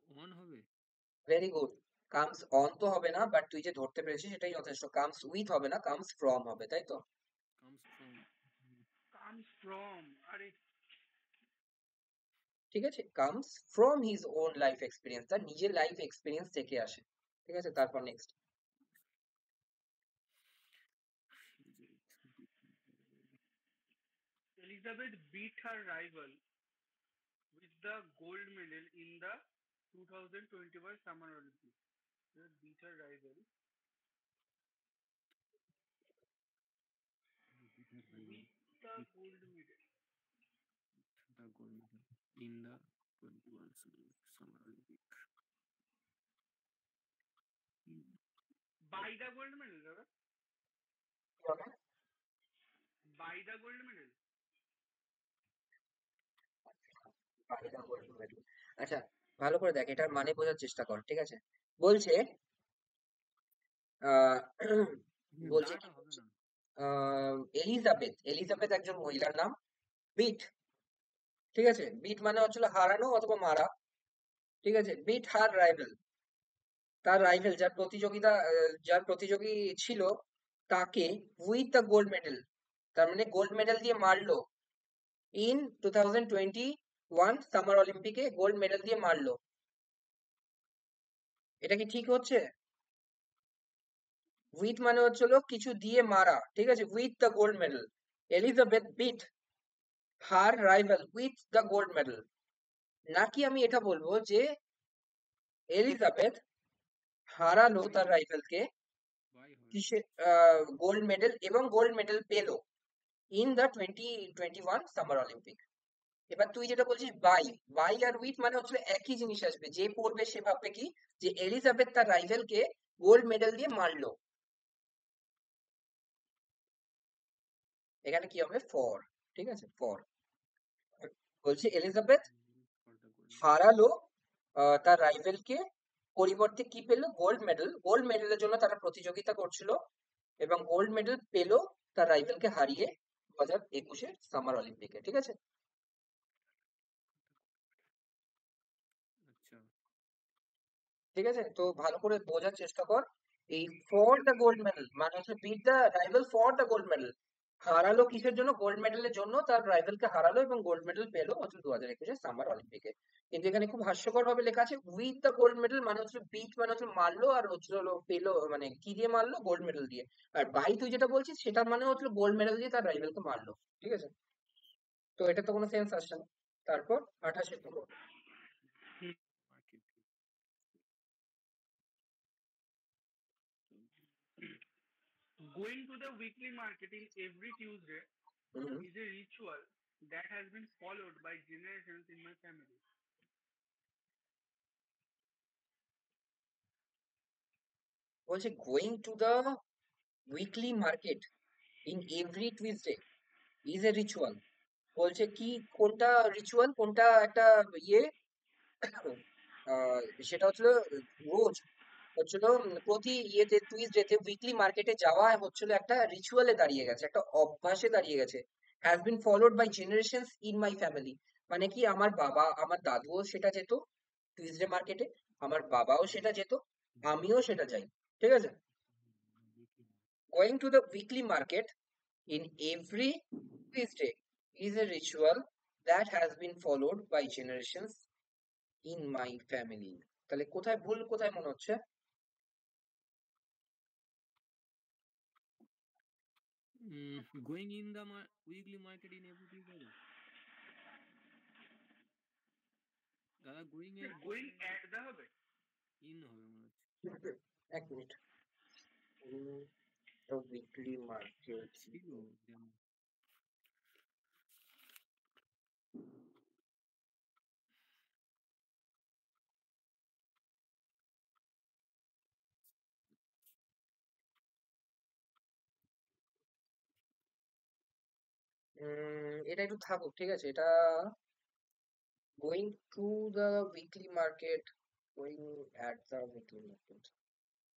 অন হবে। ভেরি গুড, কামস অন তো হবে না, বাট তুই যে ধরতে পেরেছিস সেটাই যথেষ্ট, কামস উইথ হবে না, কামস ফ্রম হবে, তাই তো? Comes from. Comes from, are ঠিক আছে, comes from his own life experience, তার নিজের লাইফ এক্সপিরিয়েন্স থেকে আসে, ঠিক আছে, তারপর next. Elizabeth beat her rival with the gold medal in the 2021 Summer Olympics. Beat her rival with the gold medal. The gold medal in the 21 Summer Olympic. By the gold medal, দাদা? কি হবে? By the gold medal. বাকিটা গোল্ড মেডেল। আচ্ছা, ভালো করে দেখ, এটার মানে বোঝার চেষ্টা কর, ঠিক আছে? বলছে আহ বলছে কি দাঁড়াটা হবে বলছে না। এলিজাবেথ, এলিজাবেথ একজন মহিলার নাম। বিট, ঠিক আছে? বিট মানে হচ্ছিল হারানো অথবা মারা, ঠিক আছে? বিট হার রাইভেল, তার রাইভেল যার প্রতিযোগী ছিল তাকে উইথ দ্য গোল্ড মেডেল, তার মানে গোল্ড মেডেল দিয়ে মারলো। ইন 2021 সামার অলিম্পিকে গোল্ড মেডেল দিয়ে মারলো। এটা কি ঠিক হচ্ছে? উইথ মানে হচ্ছিল কিছু দিয়ে মারা, ঠিক আছে? With the gold medal, Elizabeth beat her rival with the gold medal. নাকি আমি এটা বলবো যে এলিজাবেথ হারালো তার রাইভালকে বাই হবে। কিসে, গোল্ড মেডেল, এবং গোল্ড মেডেল পেলো ইন দ্য 2021 সামার অলিম্পিক। এবার তুই যেটা বলছিস বাই, বাই আর উইথ মানে হচ্ছে একই জিনিস আসবে, যে পড়বে সে ভাববে কি যে এলিজাবেথ তার রাইভেলকে গোল্ড মেডেল দিয়ে মারলো। এখানে কি হবে? ফর, ঠিক আছে? ফর বলছে Elizabeth for the gold medal. হারালো তার রাইভেলকে, পরিবর্তে কি পেলো? Gold medal. গোল্ড মেডেলের জন্য তারা প্রতিযোগিতা করছিল এবং গোল্ড মেডেল পেলো তার রাইভেলকে হারিয়ে 2021 সামার অলিম্পিকে, ঠিক আছে? আচ্ছা। ঠিক আছে, তো ভালো করে বোঝার চেষ্টা কর। এই ফর দ্য গোল্ড মেডেল মানে হচ্ছে beat the rival for the gold medal. হারালো কিসের জন্য? গোল্ড মেডেলের জন্য তার রাইভেলকে হারালো এবং গোল্ড মেডেল পেলো হচ্ছে 2021 সামার অলিম্পিকে। কিন্তু এখানে খুব হাস্যকর ভাবে লেখা আছে উইথ দ্য গোল্ড মেডেল, মানে হচ্ছে বিট মানে হচ্ছে মারলো, আর হচ্ছে হলো পেলো মানে কি দিয়ে মারলো? গোল্ড মেডেল দিয়ে। আর বাই তুই যেটা বলছিস সেটার মানে হচ্ছে গোল্ড মেডেল দিয়ে তার রাইভেলকে মারলো, ঠিক আছে? তো এটা তো কোনো সেন্স আসছে না। তারপর 28 নম্বর। Market. Going to the weekly marketing every Tuesday hmm, is a ritual that has been followed by generations in my family. বলছে going to the weekly market in every Tuesday is a ritual. বলছে কি, কোনটা রিচুয়াল, কোনটা একটা ইয়ে, আহ, সেটা হচ্ছিল রোজ হচ্ছিল প্রতি ইয়েতে টুইসডেতে উইকলি মার্কেটে যাওয়া হচ্ছিল একটা রিচুয়ালে দাঁড়িয়ে গেছে, একটা অভ্যাসে দাঁড়িয়ে গেছে। Has been followed by generations in my family, মানে কি আমার বাবা আমার দাদুও সেটা যেত টুইসডে মার্কেটে, আমার বাবাও সেটা যেত, আমিও সেটা যাই, ঠিক আছে? Going to the weekly market in every Tuesday is a ritual that has been followed by generations in my family. তাহলে কোথায় ভুল, কোথায় মনে হচ্ছে? Going in the weekly market in every Tuesday. দাদা গোয়িং এর Going পরে at the হবে ইন হবে মনে হচ্ছে। এক মিনিট। The weekly market. ছিল যেন। এটা একটু থাকুক, ঠিক আছে? এটা going to the weekly market, going at the weekly market,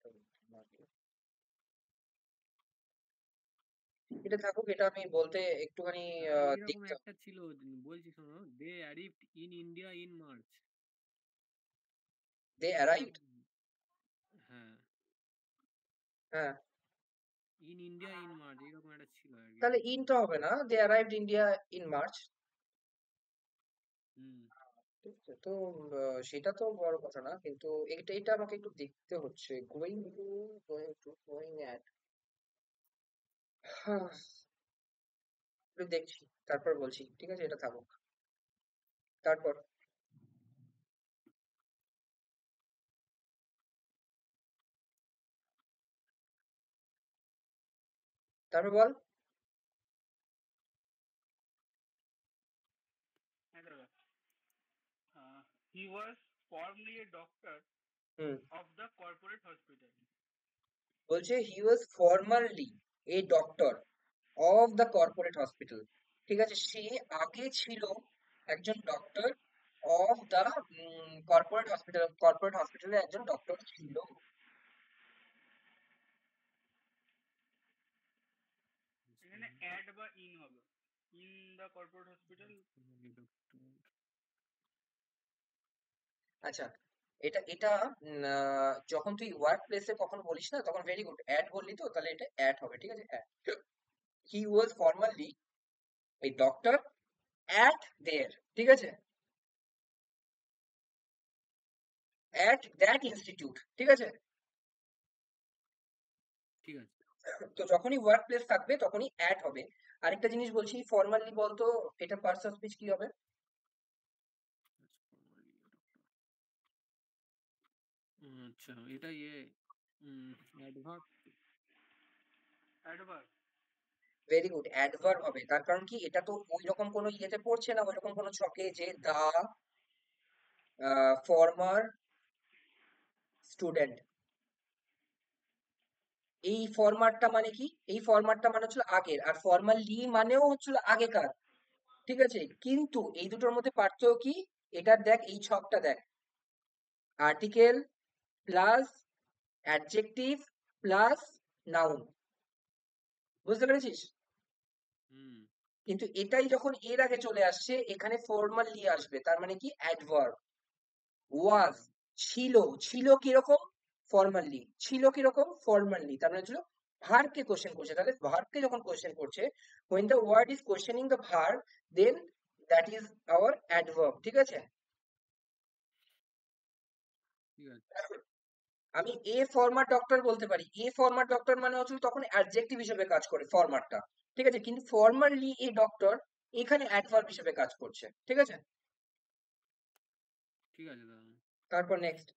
the weekly market. এটা থাকুক, এটা আমি বলতে একটুখানি দাদা এরকম দেখতে। একটা ছিল, বলছি শোনো, they arrived in India in March. they এটা arrived, হ্যাঁ, হ্যাঁ, ইন ইন্ডিয়া ইন মার্চ এরকম একটা ছিল আর কি। তাহলে ইনটা হবে না, they arrived India in March, হুম। ঠিক আছে? তো সেটা তো বড় কথা না, কিন্তু এটা এটা আমাকে একটু দেখতে হচ্ছে। গোয়িং at, একটু দেখছি। তারপর বলছি, ঠিক আছে, এটা থাকুক। তারপর তারপর বল। হ্যাঁ দাদা, he was formerly a doctor hmm. of the corporate hospital. বলছে he was formerly a doctor of the corporate hospital. ঠিক আছে, সে আগে ছিল একজন doctor of the corporate hospital, corporate হসপিটালে একজন ডক্টর ছিল। এখানে অ্যাড বা ইন হবে, ইন দ্য কর্পোরেট হসপিটাল। আচ্ছা, এটা এটা যখন তুই ওয়ার্ক প্লেসে কখন বলিস না, তখন ভেরি গুড, অ্যাড বললি তো, তাহলে এটা অ্যাড হবে, ঠিক আছে। হি was formerly a doctor at their, ঠিক আছে, অ্যাট দ্যাট ইনস্টিটিউট, ঠিক আছে। ঠিক আছে। তো যখনই ওয়ার্ক প্লেস থাকবে তখনই অ্যাট হবে। আরেকটা জিনিস বলছি, ফর্মালি বলতো এটা পার্টস অফ স্পিচ কি হবে? আচ্ছা, এটা adverb. Adverb. Very good, adverb হবে। তার কারণ কি, এটা তো ওই রকম কোনো ইয়েতে পড়ছে না, ওই রকম কোনো ছকে যে দা ফর্মার স্টুডেন্ট। এই ফরম্যাটটা মানে কি, এই ফরম্যাটটা মানে হচ্ছিল আগের, আর ফর্মালি মানেও হচ্ছিল আগেকার, ঠিক আছে। কিন্তু এই দুটোর মধ্যে পার্থক্য কি, এটার দেখ, এই ছকটা দেখ, article plus adjective plus noun, বুঝতে পেরেছিস? হুম। কিন্তু এটাই যখন এর আগে চলে আসছে, এখানে ফর্মালি আসবে, তার মানে কি অ্যাডভার্ব। ওয়াজ, ছিল, ছিল কিরকম, ফর্মালি, ছিল কিরকম, ফর্মালি, তার মানে ছিল ভার্বকে কোশ্চেন করছে। তাহলে ভার্বকে যখন কোশ্চেন করছে, when the word is questioning the verb, then that is our adverb, ঠিক আছে। ঠিক আছে। আমি এ ফরম্যাট ডক্টর বলতে পারি, এ ফরম্যাট ডক্টর মানে হচ্ছে তখন অ্যাডজেক্টিভ হিসেবে কাজ করে ফরম্যাটটা, ঠিক আছে, কিন্তু ফর্মালি এ ডক্টর এখানে অ্যাডভার্ব হিসেবে কাজ করছে, ঠিক আছে। ঠিক আছে দাদা। তারপর next.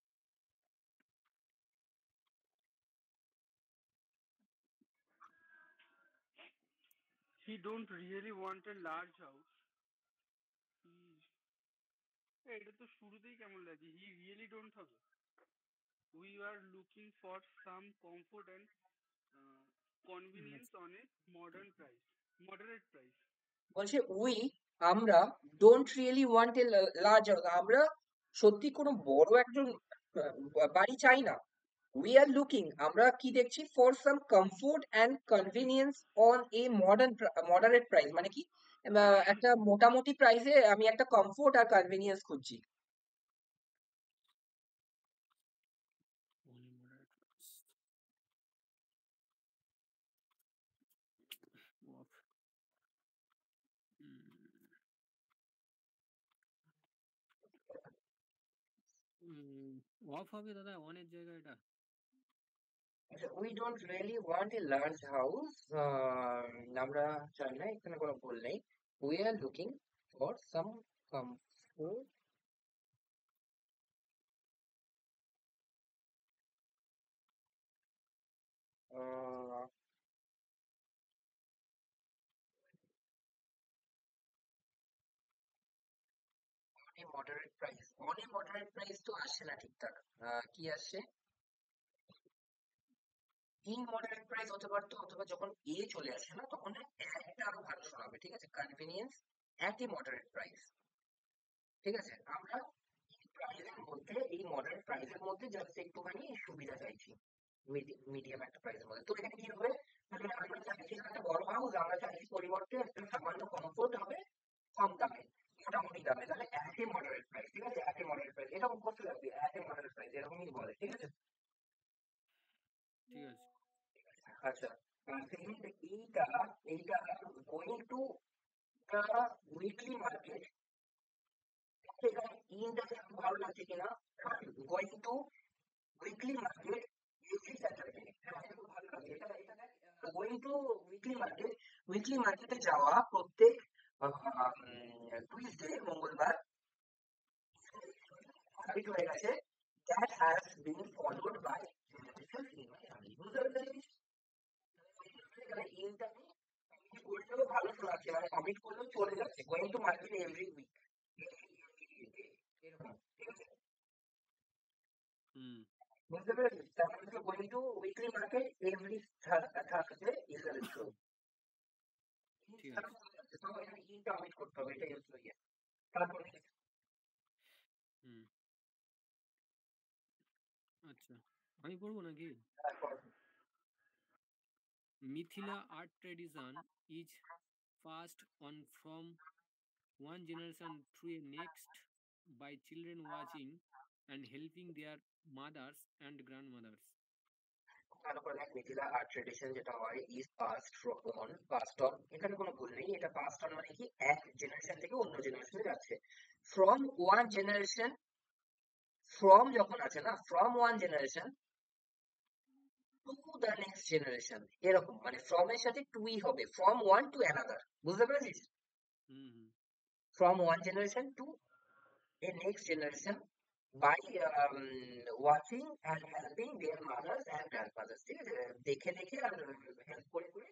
He don't really want a large house. এটা তো শুরুতেই কেমন লাগে, হি রিয়েলি ডোন্ট হবে। We are looking for some comfort and convenience on a modern price, moderate price. বলছে উই, আমরা, don't really want a large house, আমরা সত্যি কোনো বড় একজন বাড়ি চাই না। উই আর লুকিং, আমরা কি দেখছি, for some comfort and convenience on a moderate price, মানে কি, একটা মোটামুটি প্রাইসে আমি একটা কমফোর্ট আর কনভিনিয়েন্স খুঁজছি। অফ হবে দাদা, অনের জায়গায় এটা। We don't really want a large house, আমরা চাই না, এখানে কোনো ভুল নেই। We are looking for some comfort, moderate price, অনেক মডারেট প্রাইস তো আসে না ঠিকঠাক, কি আসে, ইন মডারেট প্রাইস হতে পারতো, অথবা যখন এ চলে আসে না তখন একটা আরো ভালো শোনাবে, ঠিক আছে, convenience at a moderate price, ঠিক আছে। আমরা এই প্রাইসের মধ্যে, এই মডারেট প্রাইসের মধ্যে জাস্ট একটুখানি সুবিধা চাইছি, মিডিয়াম একটা প্রাইসের মধ্যে। তো এখানে কি হবে, মানে আমরা চাইছি না একটা বড় হাউস, আমরা চাইছি পরিবর্তে একটা সামান্য কমফোর্ট হবে, কম দামে, মোটামুটি দামে, তাহলে অ্যাট এ মডারেট প্রাইস, ঠিক আছে, অ্যাট এ মডারেট প্রাইস, এরকম করতে লাগবে, অ্যাট এ মডারেট প্রাইস এরকমই বলে, ঠিক আছে। ঠিক আছে। আচ্ছা, সেকেন্ড, এইটা এইটা going to the weekly market, এখানে ইনটা একটু ভালো লাগছে কিনা, going to weekly market every Saturday, খুব ভালো লাগছে এটা, এটা going to weekly market, weekly মার্কেটে যাওয়া প্রত্যেক টুইসডে মঙ্গলবার হ্যাবিট হয়ে গেছে that has been followed by generation in my family. বুঝতে পেরেছিস? ইনটা করলেও ভালো শোনাচ্ছে, মানে কমিট করলেও চলে যাচ্ছে, going to market every week এরকম, ঠিক আছে? হুম, বুঝতে পেরেছিস? তার মানে going to weekly market every Thursday is the ratio. ঠিক আছে। তাও এখানে ইনটা অমিট করতে হবে, এটাই হচ্ছে ইয়ে। তারপরে হুম, আচ্ছা, আমি পড়বো নাকি? তারপর Mithila art tradition is passed on from one generation to a next by children watching and helping their mothers and grandmothers. তারপরে দেখ মিথিলা আর্ট ট্রেডিশন যেটা হয় ইজ পাস্ট অন, এখানে কোনো ভুল নেই, এটা পাস্ট অন মানে কি এক জেনারেশন থেকে অন্য জেনারেশনে যাচ্ছে। ফ্রম ওয়ান জেনারেশন, ফ্রম যখন আছে না, from one generation to the next generation, এরকম মানে ফ্রম এর সাথে টুই হবে, ফ্রম ওয়ান টু অ্যানাদার। বুঝতে পেরেছিস? Hmm, hmm, from one generation to a next generation by watching and helping their mothers and grandmothers, ঠিক আছে? দেখে দেখে আর হেল্প করে করে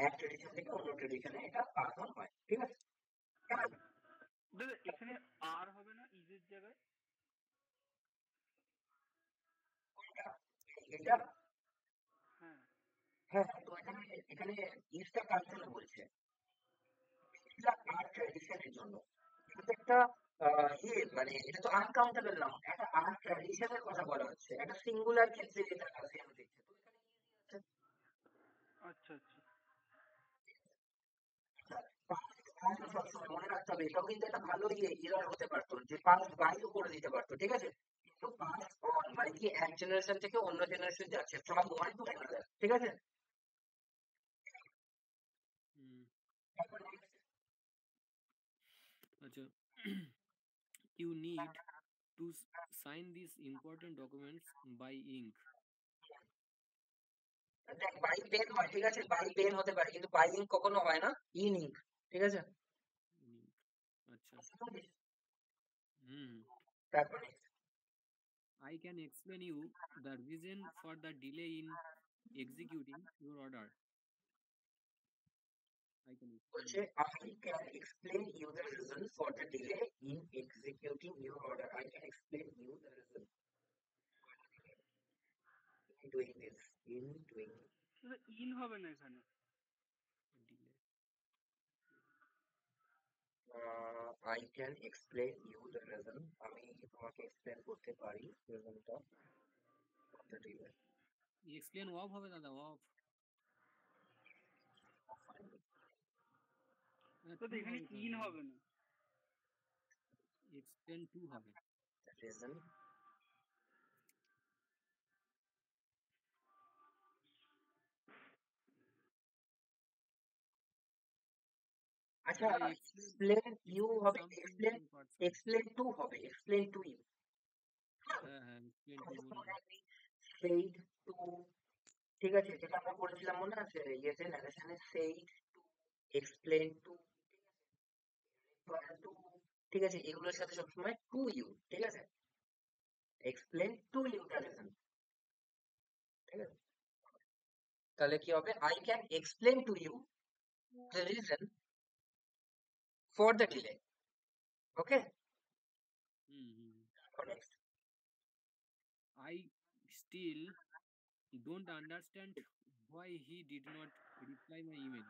এক ট্রেডিশন থেকে অন্য ট্রেডিশনে এটা পাস অন হয়, ঠিক আছে? হুম। দাদা এখানে আর হবে না ইজের জায়গায়? এটা হ্যাঁ। হ্যাঁ, তো এখানে এখানে ইসটা কার জন্য বলছে? এটা আর্ট ট্র্যাডিশনের জন্য। কিন্তু একটা ইয়ে মানে এটা তো আনকাউন্টেবল নাউন, একটা আর্ট ট্র্যাডিশনের কথা বলা হচ্ছে, একটা সিঙ্গুলার ক্ষেত্রে যেটা সেম দিচ্ছে, তো এখানে easy আছে। আচ্ছা আচ্ছা। past সবসময় মনে রাখতে হবে, এটাও কিন্তু একটা ভালো ইয়ে এরর হতে পারতো যে পাস্ট বাইও করে দিতে পারতো, ঠিক আছে? কিন্তু পাস্ট অন মানে কি এক জেনারেশন থেকে অন্য জেনারেশন যাচ্ছে, ফ্রম ওয়ান টু অ্যানাদার, ঠিক আছে? হুম, তারপর আচ্ছা। You need to sign these important documents by ink. দেখ বাই পেন হয়, ঠিক আছে, বাই পেন হতে পারে কিন্তু বাই ইঙ্ক কখনো হয় না, ইন ইঙ্ক, ঠিক আছে? Ink. আচ্ছা। হুম, তারপরে I can explain you the reason for the delay in executing your order. I can explain বলছে you. I can explain you the reason for the delay in executing your order. I can explain you the reason in doing this. In doing this. দাদা ইন হবে না এখানে। Delay. I can explain you the reason. আমি তোমাকে explain করতে পারি reasonটা for the delay. Explain off হবে দাদা, off. দাদা টু এখানে হবে তো। ইন হবে না। এক্সপ্লেন টু হবে। The reason. আচ্ছা, দাদা এক্সপ্লেন, explain you এক্সপ্লেন হবে, something to explain a person. explain to হবে, explain to you. হ্যাঁ হ্যাঁ, এক্সপ্লেন টু বলবো। said to, ঠিক আছে, যেটা আমরা করেছিলাম মনে আছে ইয়েতে ন্যারেশনে, said to, explain to, refer to, ঠিক আছে, এগুলোর সাথে সবসময় টু ইউ, ঠিক আছে? Explain to you the reason, ঠিক আছে? তাহলে কি হবে? I can explain to you the reason for the delay. Okay, hmm hmm. Next. I still don't understand why he did not reply my email.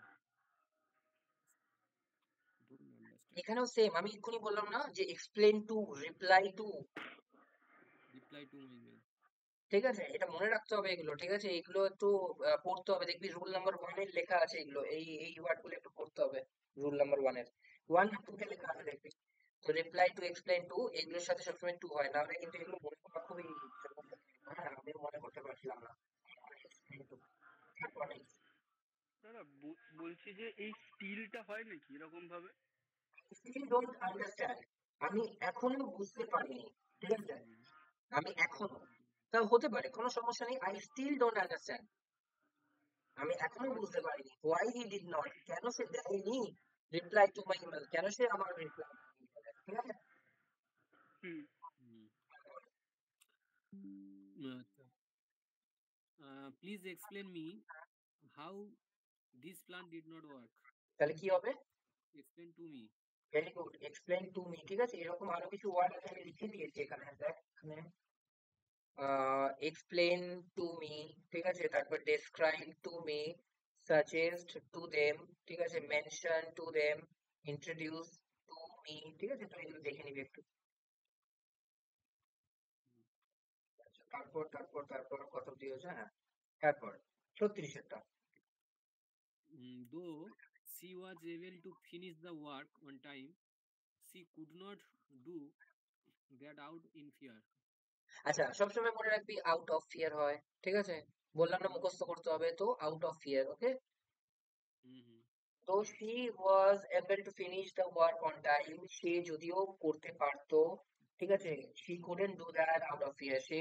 Don't understand. এখানেও সেম, আমি এক্ষুনি বললাম না যে explain to, reply to, Reply to my email. ঠিক আছে? এটা মনে রাখতে হবে এগুলো, ঠিক আছে? এগুলো একটু পড়তে হবে, দেখবি রুল নাম্বার ওয়ান এর লেখা আছে এগুলো, এই এই ওয়ার্ড গুলো একটু পড়তে হবে। রুল নাম্বার ওয়ান এর, ওয়ান টু তে লেখা আছে দেখবি। তো রিপ্লাই টু, এক্সপ্লেন টু, এগুলোর সাথে সবসময় টু হয়, নাহলে কিন্তু এগুলো মনে করা খুবই হ্যাঁ, আমিও মনে করতে পারছিলাম না। Explain to, তারপরে দাদা বলছি যে এই স্টিলটা হয় নাকি এরকম ভাবে? still don't understand, আমি এখনো বুঝতে পারিনি, ঠিক আছে? হুম, আমি এখনো, তাও হতে পারে, কোনো সমস্যা নেই। আই স্টিল ডোন্ট আন্ডারস্ট্যান্ড, আমি এখনো বুঝতে পারিনি। হোয়াই হি ডিড নট, কেন সে দেয়নি রিপ্লাই টু মাই ইমেল, কেন সে আমার রিপ্লাই, ঠিক আছে। Hmm. Hmm. আচ্ছা, please explain me how this plan did not work. তাহলে কি হবে? Explain to me. Very good, explain to me, ঠিক আছে। এরকম আরো কিছু ওয়ার্ড আছে, আমি লিখে দিয়েছি এখানে, দেখ এখানে। এক্সপ্লেন টু মি, ঠিক আছে, তারপর describe to me, suggest to them, ঠিক আছে, mention to them, introduce to me, ঠিক আছে। তো এগুলো দেখে নিবি একটু। তারপর তারপর তারপর কত অব্দি হয়েছে, হ্যাঁ, তারপর 36-এরটা। Though she was able to finish the work on time, she could not do that out in fear. আচ্ছা, সবসময় মনে রাখবি আউট অফ ফিয়ার হয়, ঠিক আছে। বললাম না মুখস্থ করতে হবে, তো out of fear, okay. Mm-hmm. তো she was able to finish the work on time, সে যদিও করতে পারতো, ঠিক আছে, she couldn't do that out of fear, সে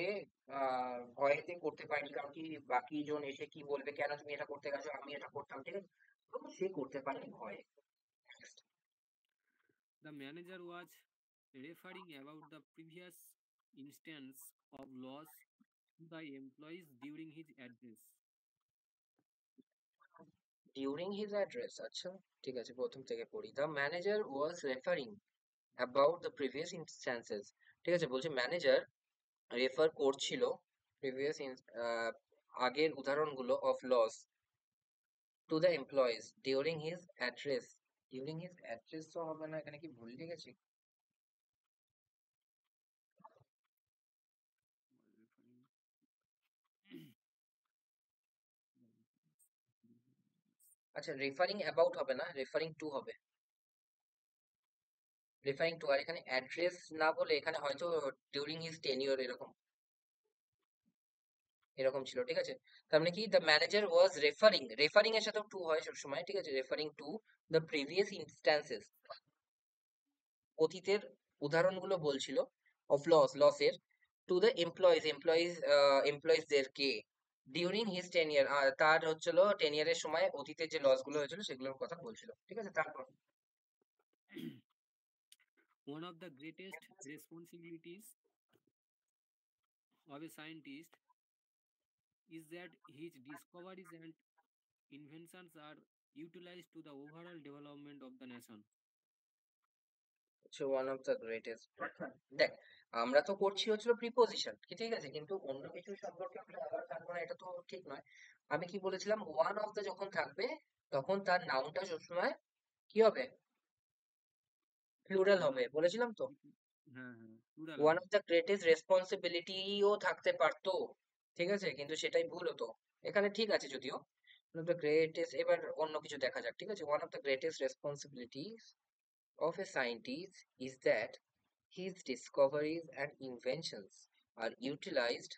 ভয়েতে করতে পারেনি, কারণ কি বাকি জন এসে কি বলবে, কেন তুমি এটা করতে গেছো, আমি এটা করতাম, ঠিক আছে। তো সে করতে পারেনি ভয়ে। The manager was referring about the previous instance of loss to the employees during his address. During his address, আচ্ছা, ঠিক আছে, প্রথম থেকে পড়ি। The manager was referring about the previous instances, ঠিক আছে, বলছে ম্যানেজার রেফার করছিল প্রিভিয়াস আগের উদাহরণগুলো of loss to the employees during his address. During his address তো হবে না, এখানে কি ভুল লিখেছি? আচ্ছা, রেফারিং অ্যাবাউট হবে না, রেফারিং টু হবে, রেফারিং টু। আর এখানে অ্যাড্রেস না বলে এখানে হয়তো ডিউরিং হিজ টেনিওর এরকম এরকম ছিল, ঠিক আছে। তার মানে কি, the manager was referring, referring এর সাথে টু হয় সবসময়, ঠিক আছে, referring to the previous instances, অতীতের উদাহরণগুলো বলছিল, অফ লসের, টু দ্য এমপ্লয়িজদেরকে ডিউরিং হিজ টেনিয়ার, তার হচ্ছিল টেনিয়ারের সময় অতীতের যে লস গুলো হয়েছিল সেগুলোর কথা বলছিল, ঠিক আছে। তারপর One of the greatest responsibilities of a scientist is that his discoveries and inventions are utilized to the overall development of the nation. One of the greatest, দেখ আমরা তো করছি হচ্ছিল প্রিপোজিশন, ঠিক আছে, কিন্তু অন্য কিছু সম্পর্কে আমরা আবার থাকবো না, এটা তো ঠিক নয়। আমি কি বলেছিলাম, ওয়ান অফ দ্য যখন থাকবে তখন তার নাউনটা সবসময় কি হবে, প্লুরাল One হবে, of বলেছিলাম তো। হ্যাঁ হ্যাঁ plural ওয়ান হবে। অফ দ্য গ্রেটেস্ট রেসপন্সিবিলিটিও থাকতে পারতো, ঠিক আছে, কিন্তু সেটাই ভুল হতো। এখানে ঠিক আছে যদিও, ওয়ান অফ দ্য গ্রেটেস্ট, এবার অন্য কিছু দেখা যাক, ঠিক আছে। One of the greatest responsibilities of a scientist is that his discoveries and inventions are utilized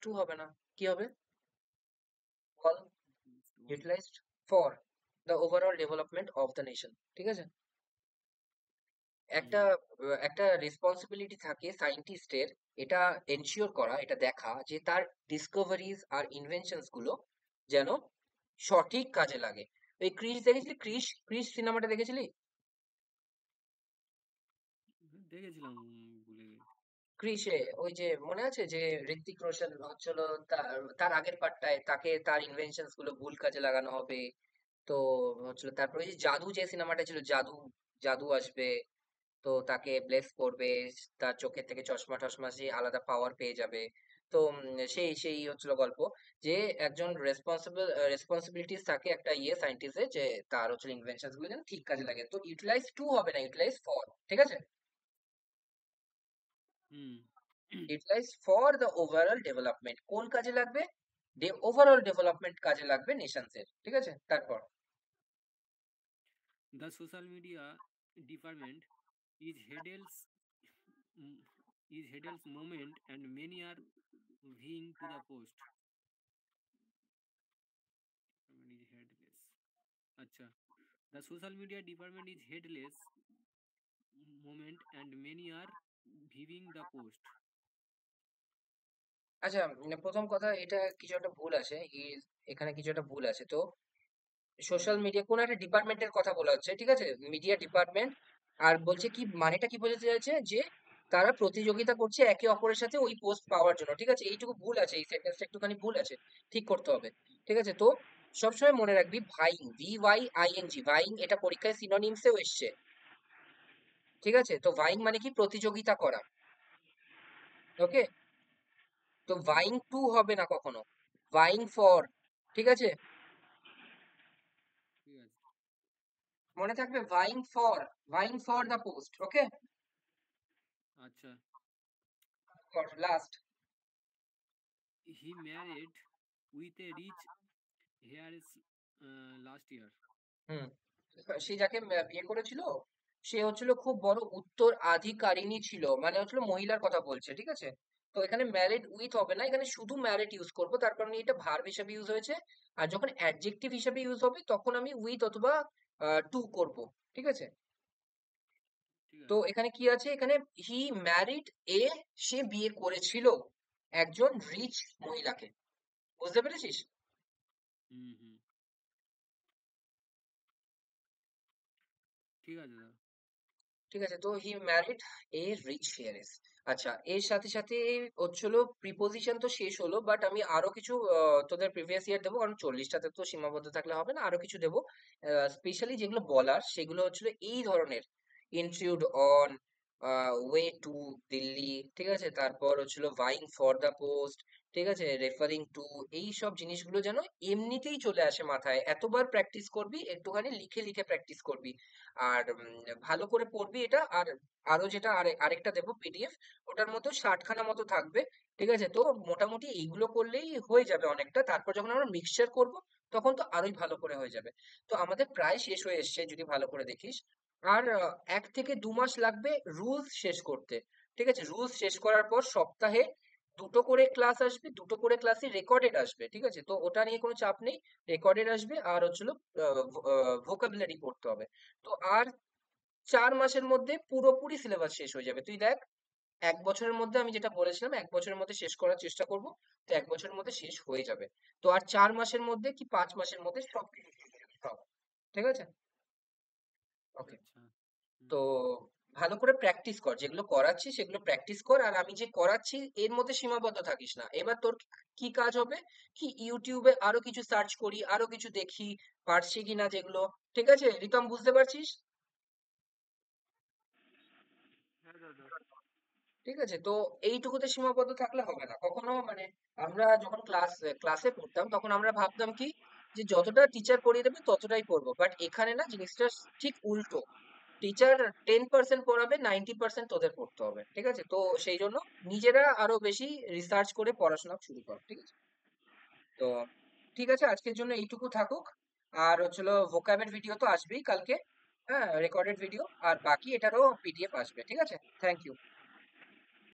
to হবে না, কি হবে বল, utilized for the overall development of the nation, ঠিক আছে। একটা হুম একটা রেসপন্সিবিলিটি থাকে সায়েন্টিস্টের, এটা এনশিওর করা, এটা দেখা যে তার ডিসকভারিজ আর ইনভেনশনস গুলো যেন সঠিক কাজে লাগে। এই ক্রিস দেখেছিলি, ক্রিস ক্রিস সিনেমাটা দেখেছিলি? দেখেছিলাম, ভুলে গেছি। ক্রিসে ওই যে মনে আছে যে ঋত্বিক রোশন হচ্ছিল, তার তার আগের পার্টটায় তাকে তার ইনভেনশনস গুলো ভুল কাজে লাগানো হবে, তো হচ্ছিল তারপরে ওই যে জাদু, যে সিনেমাটা ছিল জাদু, জাদু আসবে, তো তাকে ব্লেস করবে, তার চোখের থেকে চশমা টশমা, সে আলাদা পাওয়ার পেয়ে যাবে। তো সেই সেই হচ্ছিল গল্প, যে একজন রেসপন্সিবিলিটিস থাকে একটা সায়েন্টিস্টের, যে তার হচ্ছে ইনভেনশনস গুলো যেন ঠিক কাজে লাগে। তো ইউটিলাইজ টু হবে না, ইউটিলাইজ ফর, ঠিক আছে। Hmm utilize for the overall development, কোন কাজে লাগবে, ওভারঅল ডেভেলপমেন্ট কাজে লাগবে নেশনস এর, ঠিক আছে। তারপর The social media department is Hedel's mm, is Hedel's moment and many are vying to the post. Department is headless. আচ্ছা, the social media department is headless moment and many are viewing the post. আচ্ছা, প্রথম কথা, এটা কিছু একটা ভুল আছে, এখানে কিছু একটা ভুল আছে। তো সোশ্যাল মিডিয়া কোন একটা ডিপার্টমেন্টের কথা বলা হচ্ছে, ঠিক আছে, মিডিয়া ডিপার্টমেন্ট। আর বলছে কি, মানেটা কি বোঝাতে চাইছে যে তারা প্রতিযোগিতা করছে একে অপরের সাথে ওই পোস্ট পাওয়ার জন্য, ঠিক আছে, এইটুকু ভুল আছে, এই সেন্টেন্সটা একটুখানি ভুল আছে, ঠিক করতে হবে, ঠিক আছে। তো সবসময় মনে রাখবি ভাইং, VYING, ভাইং এটা পরীক্ষায় সিনোনিমসেও এসছে, ঠিক আছে। তো ভাইং মানে কি, প্রতিযোগিতা করা, ওকে। তো হুম, ভাইং টু হবে না কখনো, ভাইং ফর, ঠিক আছে, ঠিক আছে। মনে থাকবে, vying for the post, okay. আচ্ছা, last. He married with a rich heir last year. Hmm, সে যাকে বিয়ে করেছিল, সে হচ্ছিল খুব বড় উত্তরাধিকারিণী ছিল, মানে হচ্ছিল মহিলার কথা বলছে, ঠিক আছে। তো এখানে ম্যারিড উইথ হবে না, এখানে শুধু ম্যারিড ইউজ করবো, তার কারণে এটা ভার্ব হিসেবে ইউজ হয়েছে। আর যখন অ্যাডজেক্টিভ হিসেবে ইউজ হবে তখন আমি উইথ অথবা টু করব, ঠিক আছে। ঠিক তো আছে। এখানে কি আছে, এখানে হি ম্যারিড এ, সে বিয়ে করেছিল একজন রিচ মহিলাকে, বুঝতে পেরেছিস? হুম, হুম, ঠিক আছে দাদা। ঠিক আছে, তো হি ম্যারিড এ রিচ হেয়ারেস। আচ্ছা, এর সাথে সাথে হচ্ছিল প্রিপোজিশন তো শেষ হলো, বাট আমি আরো কিছু তোদের প্রিভিয়াস ইয়ার দেবো, কারণ 40টাতে তো সীমাবদ্ধ থাকলে হবে না, আরো কিছু দেবো। স্পেশালি যেগুলো বলার সেগুলো হচ্ছিল এই ধরনের: ইন্ট্রুড অন, ওয়ে টু দিল্লি, ঠিক আছে, তারপর হচ্ছিল ভাইং ফর দ্য পোস্ট, ঠিক আছে, রেফারিং টু, এই সব জিনিসগুলো যেন এমনিতেই চলে আসে মাথায়, এতবার প্র্যাকটিস করবি, একটুখানি লিখে লিখে প্র্যাকটিস করবি। আর ভালো করে পড়বি এটা। আর আরো যেটা আরেকটা দেবো PDF, ওটার মতো 60খানা মতো থাকবে, ঠিক আছে। তো মোটামুটি এইগুলো করলেই হয়ে যাবে অনেকটা, তারপর যখন আমরা মিক্সচার করব তখন তো আরোই ভালো করে হয়ে যাবে। তো আমাদের প্রায় শেষ হয়ে এসছে যদি ভালো করে দেখিস। আর 1 থেকে 2 মাস লাগবে রুলস শেষ করতে, ঠিক আছে। রুলস শেষ করার পর সপ্তাহে দুটো করে ক্লাস আসবে, দুটো করে ক্লাসই রেকর্ডেড আসবে, ঠিক আছে। তো ওটা নিয়ে কোনো চাপ নেই, রেকর্ডেড আসবে। আর হচ্ছিল ভোকাবুলারি পড়তে হবে। তো আর 4 মাসের মধ্যে পুরোপুরি সিলেবাস শেষ হয়ে যাবে। তুই দেখ, 1 বছরের মধ্যে আমি যেটা বলেছিলাম 1 বছরের মধ্যে শেষ করার চেষ্টা করব, তো 1 বছরের মধ্যে শেষ হয়ে যাবে। তো আর 4 মাসের মধ্যে কি 5 মাসের মধ্যে সব কিছু শেষ হয়ে যাবে, সব। ঠিক আছে, ওকে। আচ্ছা। তো হুম, ভালো করে প্র্যাকটিস কর, যেগুলো করাচ্ছি সেগুলো প্র্যাকটিস কর, আর আমি যে করাচ্ছি এর মধ্যে সীমাবদ্ধ থাকিস না। এবার তোর কি কাজ হবে, কি ইউটিউবে আরো কিছু সার্চ করি, আরো কিছু দেখি, পারছি কিনা যেগুলো, ঠিক আছে রিতম, বুঝতে পারছিস? হ্যাঁ দাদা। ঠিক আছে, তো এইটুকুতে সীমাবদ্ধ থাকলে হবে না কখনো। মানে আমরা যখন ক্লাসে পড়তাম তখন আমরা ভাবতাম কি, যে যতটা টিচার পড়িয়ে দেবে ততটাই পড়বো, বাট এখানে না, জিনিসটা ঠিক উল্টো। টিচার 10% পড়াবে, 90% তোদের পড়তে হবে, ঠিক আছে। তো সেই জন্য নিজেরা আরো বেশি রিসার্চ করে পড়াশোনা শুরু কর, ঠিক আছে। তো ঠিক আছে, আজকের জন্য এইটুকু থাকুক। আর হচ্ছিল ভোকাবের ভিডিও তো আসবেই কালকে, হ্যাঁ, রেকর্ডেড ভিডিও, আর বাকি এটারও PDF আসবে, ঠিক আছে। Thank you.